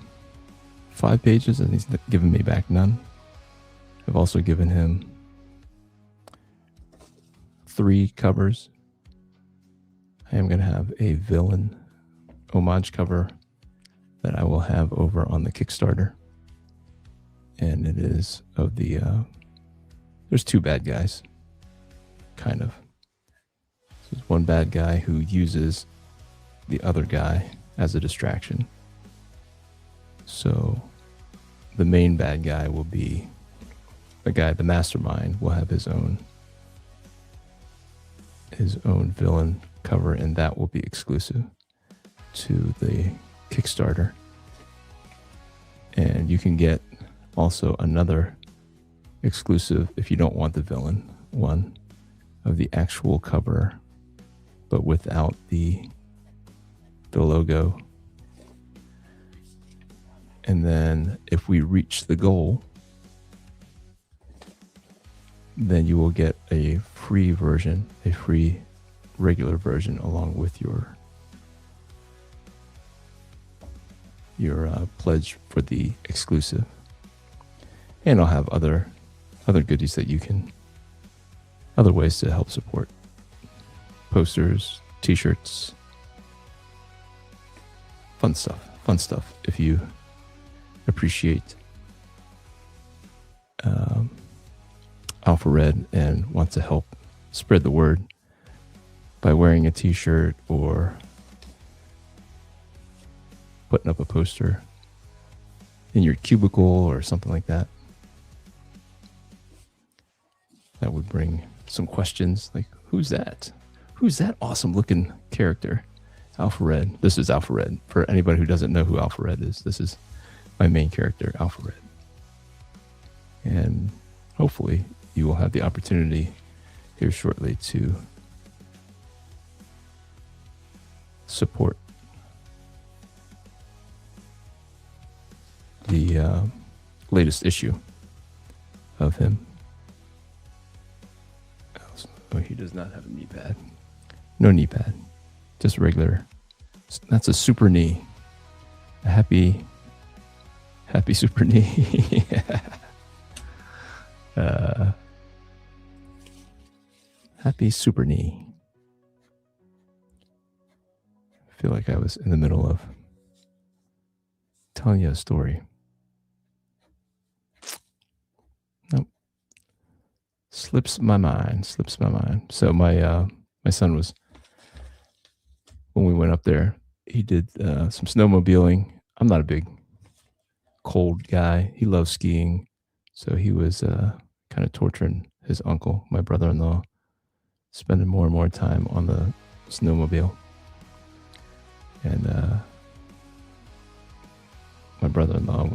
5 pages and he's given me back none, I've also given him 3 covers. I am going to have a villain homage cover that I will have over on the Kickstarter. And it is of the, there's 2 bad guys, kind of. There's one bad guy who uses the other guy as a distraction. So the main bad guy will be the guy, the mastermind, will have his own villain cover, and that will be exclusive to the Kickstarter. And you can get also another exclusive, if you don't want the villain one, of the actual cover, but without the logo. And then if we reach the goal, then you will get a free version, a free regular version, along with your pledge for the exclusive. And I'll have other goodies that you can, other ways to help support. Posters, t-shirts, fun stuff. If you appreciate Alpha Red and want to help spread the word by wearing a t-shirt or putting up a poster in your cubicle or something like that, that would bring some questions like, who's that? Who's that awesome looking character? Alpha Red. This is Alpha Red. For anybody who doesn't know who Alpha Red is, this is my main character, Alpha Red. And hopefully you will have the opportunity here shortly to support the latest issue of him. Oh, he does not have a knee pad. No knee pad. Just regular. That's a super knee. A happy super knee. Happy super knee. I feel like I was in the middle of telling you a story. Nope. Slips my mind. So my son was, when we went up there, he did some snowmobiling. I'm not a big cold guy. He loves skiing. So he was kind of torturing his uncle, my brother-in-law, spending more and more time on the snowmobile. And my brother-in-law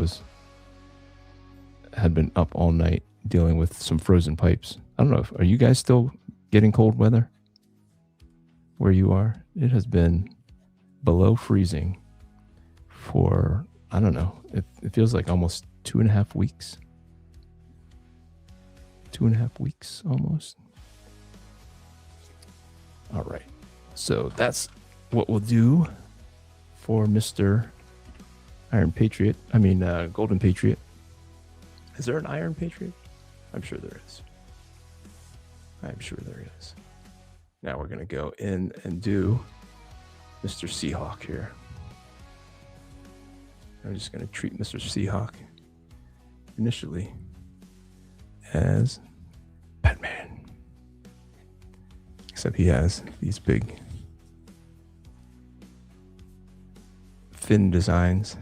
had been up all night dealing with some frozen pipes. I don't know, are you guys still getting cold weather where you are? It has been below freezing for, I don't know, it feels like almost 2.5 weeks. 2.5 weeks almost. All right. So that's what we'll do for Mr. Golden Patriot. Is there an Iron Patriot? I'm sure there is. Now we're going to go in and do Mr. Seahawk here. I'm just going to treat Mr. Seahawk initially as Batman. Except he has these big fin designs.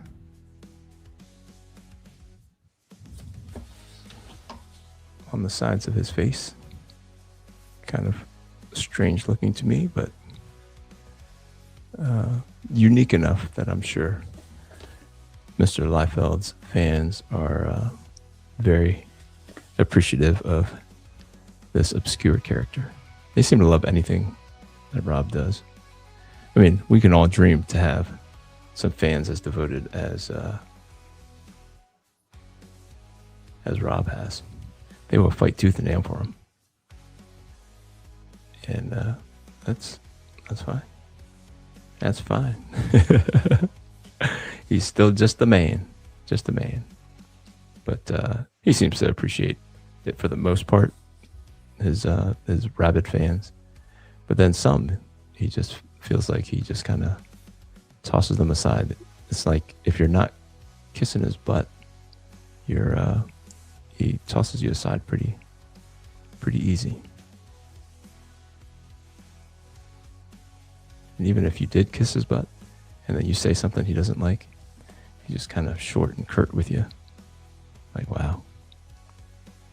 On the sides of his face. Kind of strange looking to me, but unique enough that I'm sure Mr. Liefeld's fans are very appreciative of this obscure character. They seem to love anything that Rob does. I mean, we can all dream to have some fans as devoted as Rob has. They will fight tooth and nail for him, and that's fine. That's fine. He's still just a man, but he seems to appreciate it for the most part. His rabid fans, but then some, he just feels like he just kind of tosses them aside. It's like if you're not kissing his butt, he tosses you aside pretty easy. And even if you did kiss his butt and then you say something he doesn't like, he's just kind of short and curt with you. Like, wow,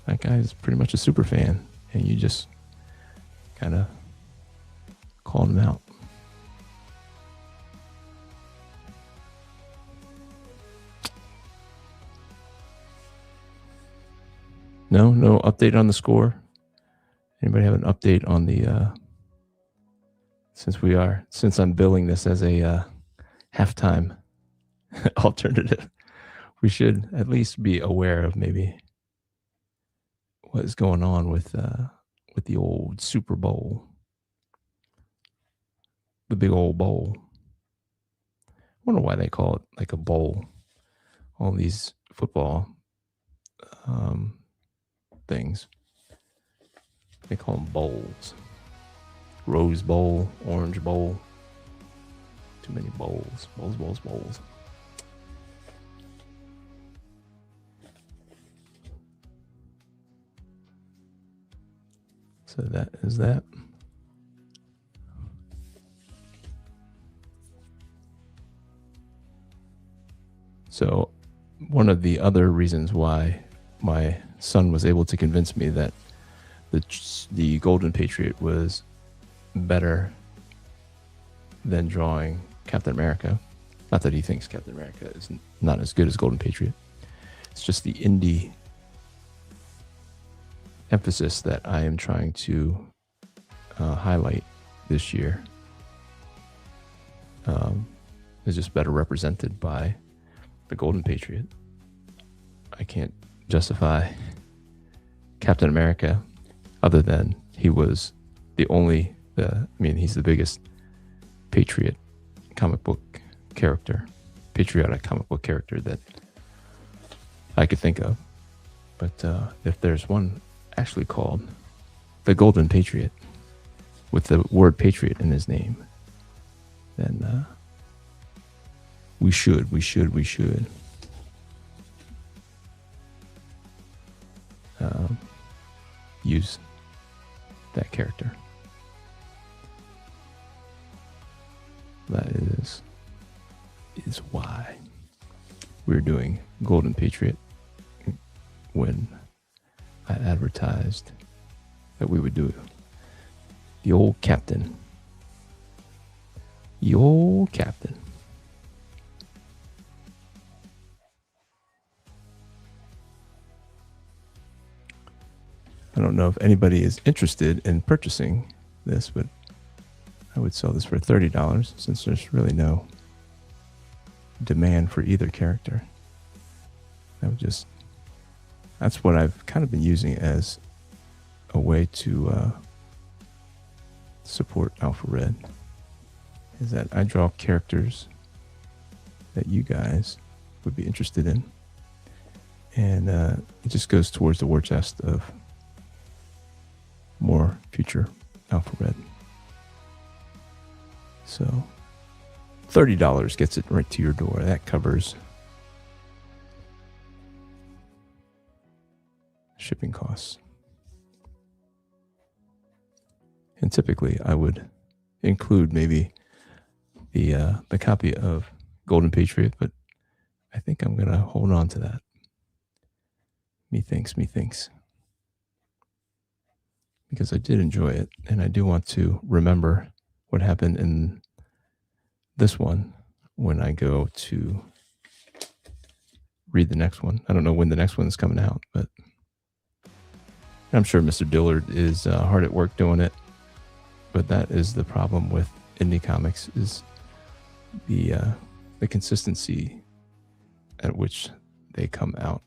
that guy is pretty much a super fan, and you just kind of called him out. No update on the score. Anybody have an update on the since I'm billing this as a halftime alternative, we should at least be aware of maybe what is going on with the old Super Bowl, the big old bowl. I wonder why they call it like a bowl. All these football things, they call them bowls. Rose Bowl, Orange Bowl. Too many bowls. Bowls. So that is that. So one of the other reasons why my son was able to convince me that the Golden Patriot was better than drawing Captain America. Not that he thinks Captain America is not as good as Golden Patriot. It's just the indie emphasis that I am trying to highlight this year is just better represented by the Golden Patriot. I can't justify Captain America other than he was he's the biggest patriotic comic book character that I could think of. But if there's one actually called the Golden Patriot with the word Patriot in his name, then we should use that character. That is why we're doing Golden Patriot when I advertised that we would do the old captain. The old captain. I don't know if anybody is interested in purchasing this, but I would sell this for $30 since there's really no demand for either character. That's what I've kind of been using as a way to support Alpha Red, is that I draw characters that you guys would be interested in, and it just goes towards the war chest of more future Alpha Red. So $30 gets it right to your door. That covers shipping costs. And typically I would include maybe the copy of Golden Patriot, but I think I'm going to hold on to that. Methinks. Because I did enjoy it, and I do want to remember what happened in this one when I go to read the next one. I don't know when the next one is coming out, but I'm sure Mr. Dillard is hard at work doing it. But that is the problem with indie comics, is the consistency at which they come out.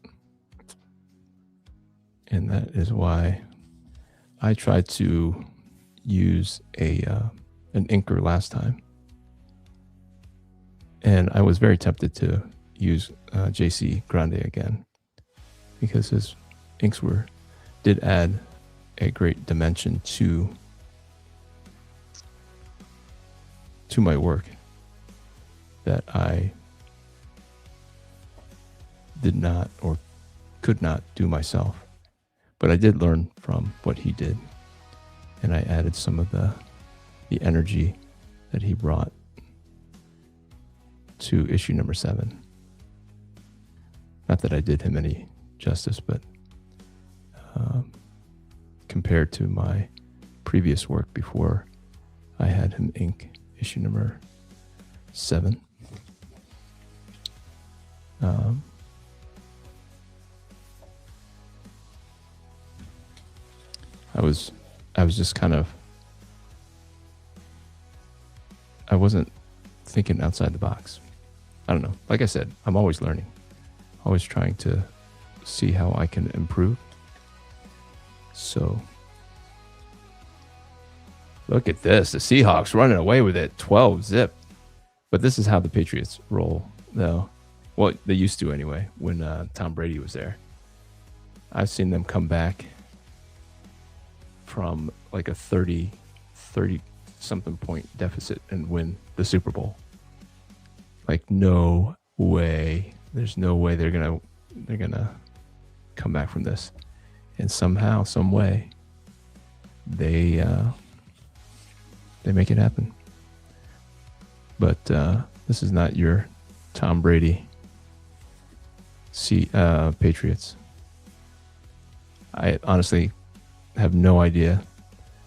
And that is why I tried to use an inker last time. And I was very tempted to use JC Grande again, because his inks did add a great dimension to my work that I did not or could not do myself. But I did learn from what he did, and I added some of the energy that he brought to issue number 7. Not that I did him any justice, but compared to my previous work before I had him ink issue number 7, I was just kind of, I wasn't thinking outside the box. I don't know. Like I said, I'm always learning, always trying to see how I can improve. So look at this. The Seahawks running away with it, 12-0. But this is how the Patriots roll, though. Well, they used to anyway, when Tom Brady was there. I've seen them come back from like a 30-something point deficit and win the Super Bowl. Like, no way. There's no way they're gonna come back from this. And somehow, some way, they make it happen. But this is not your Tom Brady Patriots. I honestly have no idea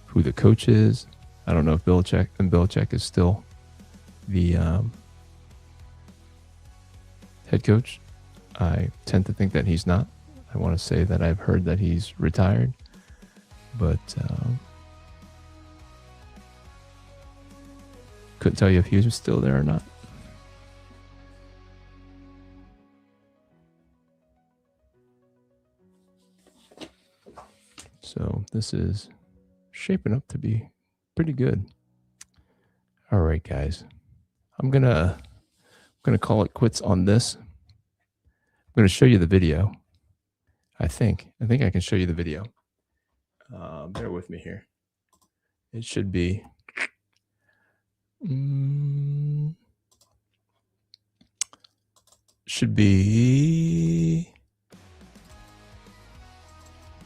who the coach is. I don't know if Belichick is still the head coach. I tend to think that he's not. I want to say that I've heard that he's retired, but couldn't tell you if he was still there or not. So this is shaping up to be pretty good. All right, guys. I'm gonna call it quits on this. I'm gonna show you the video. I think I can show you the video. Bear with me here. It should be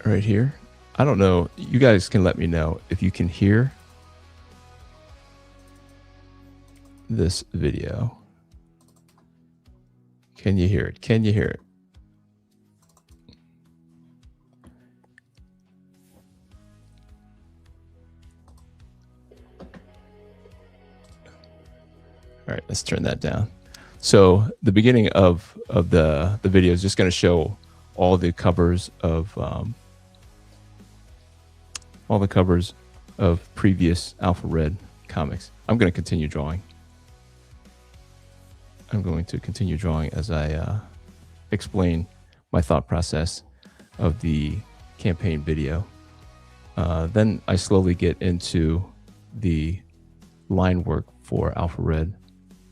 right here. I don't know. You guys can let me know if you can hear this video. Can you hear it? Can you hear it? All right, let's turn that down. So the beginning of the video is just going to show all the covers of previous Alpha Red comics. I'm going to continue drawing. I'm going to continue drawing as I explain my thought process of the campaign video. Then I slowly get into the line work for Alpha Red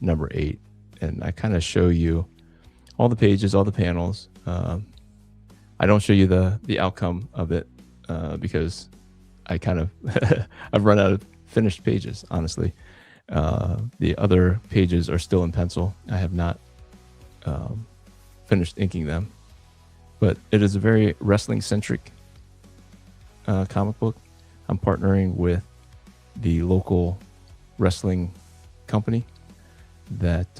number 8, and I kind of show you all the pages, all the panels. I don't show you the outcome of it because I kind of I've run out of finished pages, honestly. The other pages are still in pencil. I have not finished inking them, but it is a very wrestling centric comic book. I'm partnering with the local wrestling company that's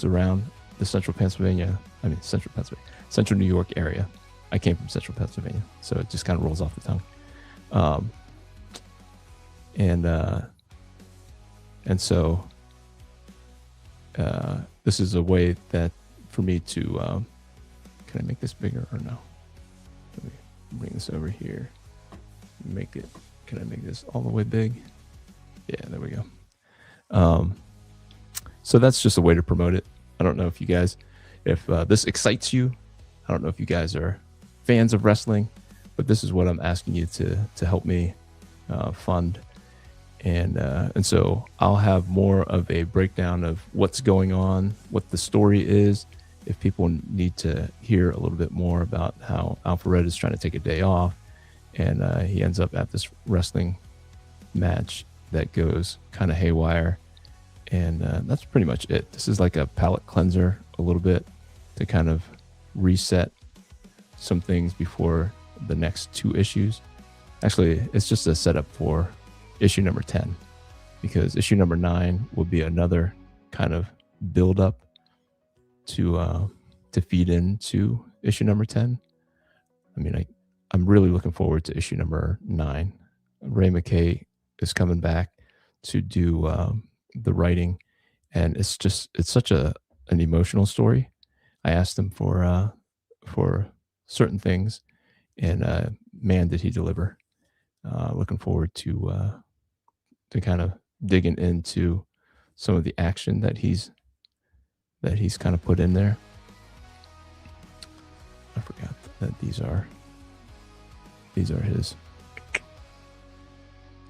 around the central New York area. I came from central Pennsylvania, so it just kind of rolls off the tongue. And so this is a way that for me to, can I make this bigger or no? Let me bring this over here. Can I make this all the way big? Yeah, there we go. So that's just a way to promote it. I don't know if you guys, if this excites you. I don't know if you guys are fans of wrestling, but this is what I'm asking you to help me fund. And so I'll have more of a breakdown of what's going on, what the story is. If people need to hear a little bit more about how Alpha Red is trying to take a day off, and he ends up at this wrestling match that goes kind of haywire. And that's pretty much it. This is like a palate cleanser a little bit to kind of reset some things before the next 2 issues. Actually, it's just a setup for issue number 10, because issue number 9 will be another kind of build up to feed into issue number 10. I mean, I'm really looking forward to issue number 9. Ray McKay is coming back to do the writing, and it's such an emotional story. I asked him for certain things, and man, did he deliver. Looking forward to kind of digging into some of the action that he's kind of put in there. I forgot that these are his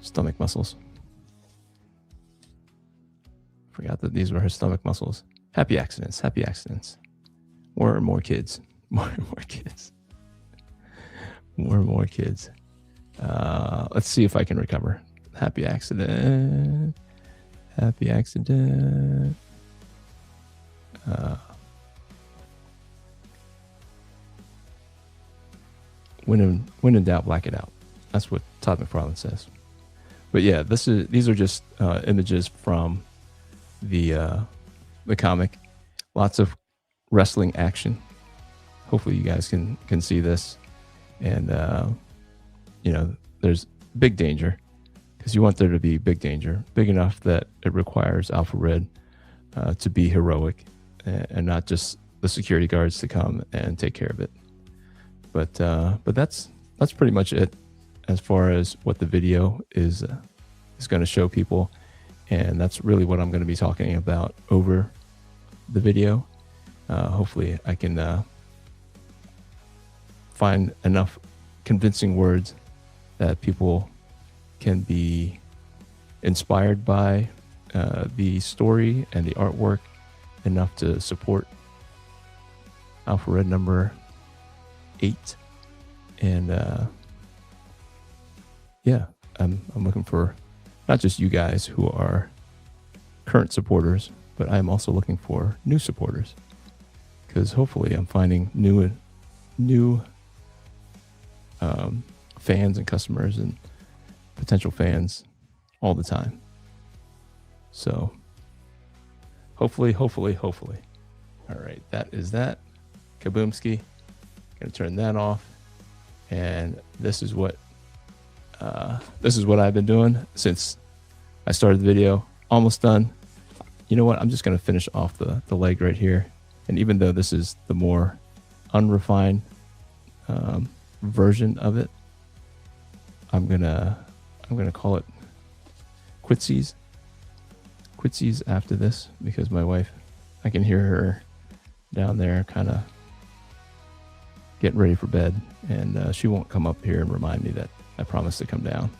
stomach muscles. Forgot that these were his stomach muscles. Happy accidents. More and more kids. More and more kids. Let's see if I can recover. Happy accident. When in doubt, black it out. That's what Todd McFarlane says. But yeah, these are just images from the comic. Lots of wrestling action. Hopefully you guys can see this. And there's big danger, because you want there to be big danger, big enough that it requires Alpha Red to be heroic, and not just the security guards to come and take care of it. But that's pretty much it as far as what the video is going to show people, and that's really what I'm going to be talking about over the video. Hopefully I can find enough convincing words that people can be inspired by the story and the artwork enough to support Alpha Red number 8. And I'm looking for not just you guys who are current supporters, but I'm also looking for new supporters, because hopefully I'm finding new fans and customers and potential fans all the time. So hopefully. All right, that is that. Kaboomski. Gonna turn that off. And this is what I've been doing since I started the video. Almost done. You know what? I'm just gonna finish off the leg right here. And even though this is the more unrefined version of it, I'm gonna call it quitsies after this, because my wife, I can hear her down there kind of getting ready for bed, and she won't come up here and remind me that I promised to come down.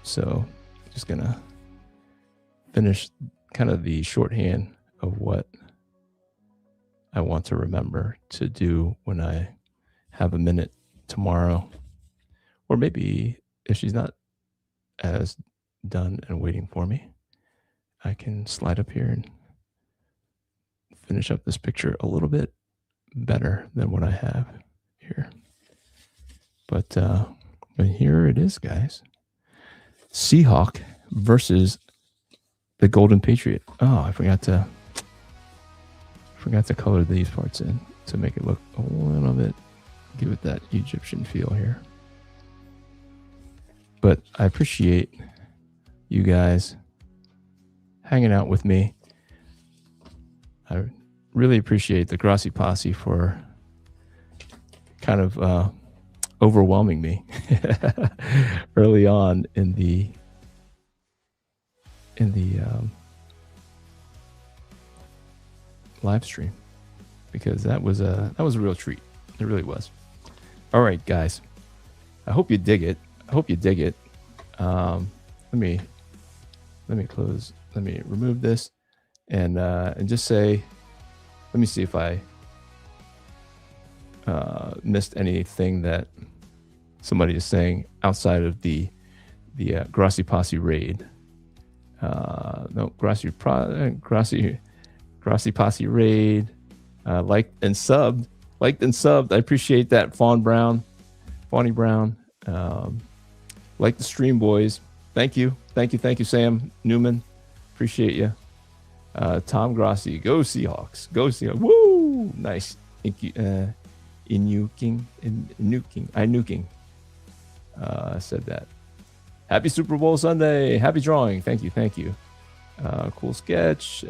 So just gonna finish kind of the shorthand of what I want to remember to do when I have a minute tomorrow, or maybe if she's not as done and waiting for me, I can slide up here and finish up this picture a little bit better than what I have here. But here it is, guys. Seahawk versus the Golden Patriot. Oh, I forgot to color these parts in to make it look a little bit, give it that Egyptian feel here. But I appreciate you guys hanging out with me. I really appreciate the Grassi Posse for kind of overwhelming me early on in the live stream, because that was a real treat. It really was. All right, guys. I hope you dig it. Let me close. Let me remove this and just say, let me see if I missed anything that somebody is saying outside of the Grassi Posse raid. No, Grassi Posse raid. Liked and subbed. I appreciate that, Fawny Brown. Like the stream, boys. Thank you, Sam Newman. Appreciate you. Tom Grassi, go Seahawks. Woo! Nice. Inuking. Said that. Happy Super Bowl Sunday. Happy drawing. Thank you. Cool sketch.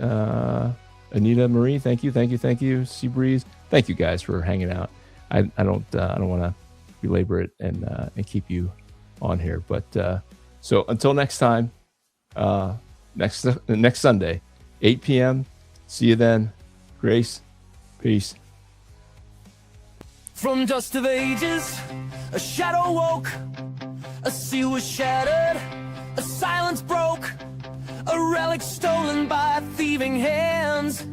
Anita Marie, thank you. Seabreeze, thank you guys for hanging out. I don't want to belabor it and keep you on here, but so until next time, next Sunday, 8 p.m. See you then. Grace, peace. From dust of ages, a shadow woke, a seal was shattered, a silence broke, a relic stolen by thieving hands.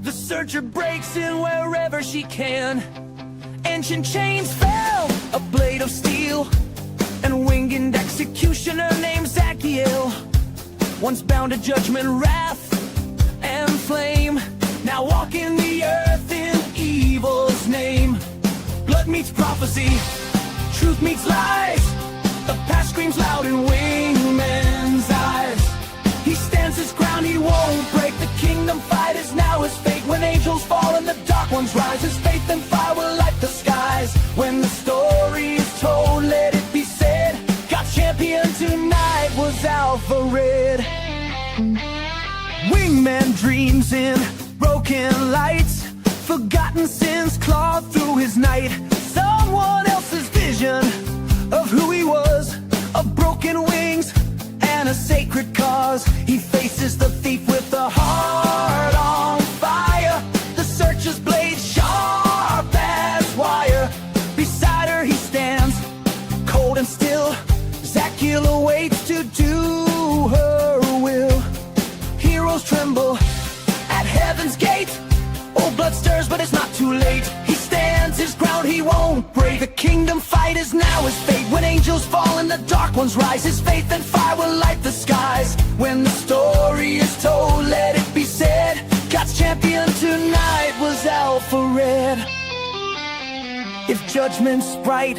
The searcher breaks in wherever she can. Ancient chains fell, a blade of steel, and winged executioner named Zachiel, once bound to judgment, wrath, and flame, now walking the earth in evil's name. Blood meets prophecy, truth meets lies, the past screams loud in wingmen's eyes. He stands his ground, he won't break. The kingdom fight is now his fate. When angels fall and the dark ones rise, his faith and fire will light the skies. When the story is told, let it be said, God's champion tonight was Alpha Red. Wingman dreams in broken lights, forgotten sins clawed through his night. Someone else's vision of who he was, of broken wings and a sacred cause. He faces the thief with a heart on fire, the searcher's blade sharp as wire. Beside her he stands, cold and still. Zachiel awaits to do her will. Heroes tremble at heaven's gate. Old blood stirs, but it's not too late. He stands his ground, he won't break. The kingdom fight is now his fate. When angels fall and the dark ones rise, his faith and fire will light the skies. When the story is told, let it be said, God's champion tonight was Alpha Red. If judgment's bright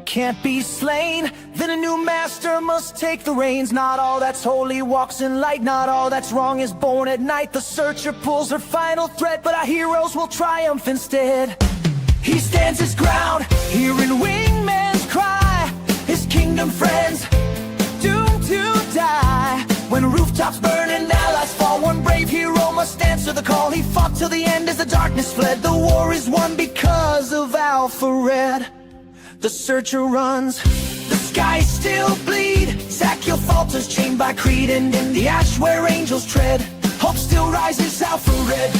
can't be slain, then a new master must take the reins. Not all that's holy walks in light, not all that's wrong is born at night. The searcher pulls her final thread, but our heroes will triumph instead. He stands his ground, hearing wingmen's cry, his kingdom friends doomed to die. When rooftops burn and allies fall, one brave hero must answer the call. He fought till the end as the darkness fled. The war is won because of Alpha Red. The searcher runs, the skies still bleed. Zachiel falters, chained by creed, and in the ash where angels tread, hope still rises out for red.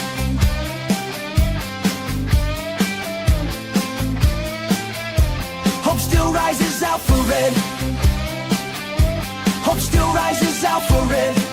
Hope still rises out for red. Hope still rises out for red.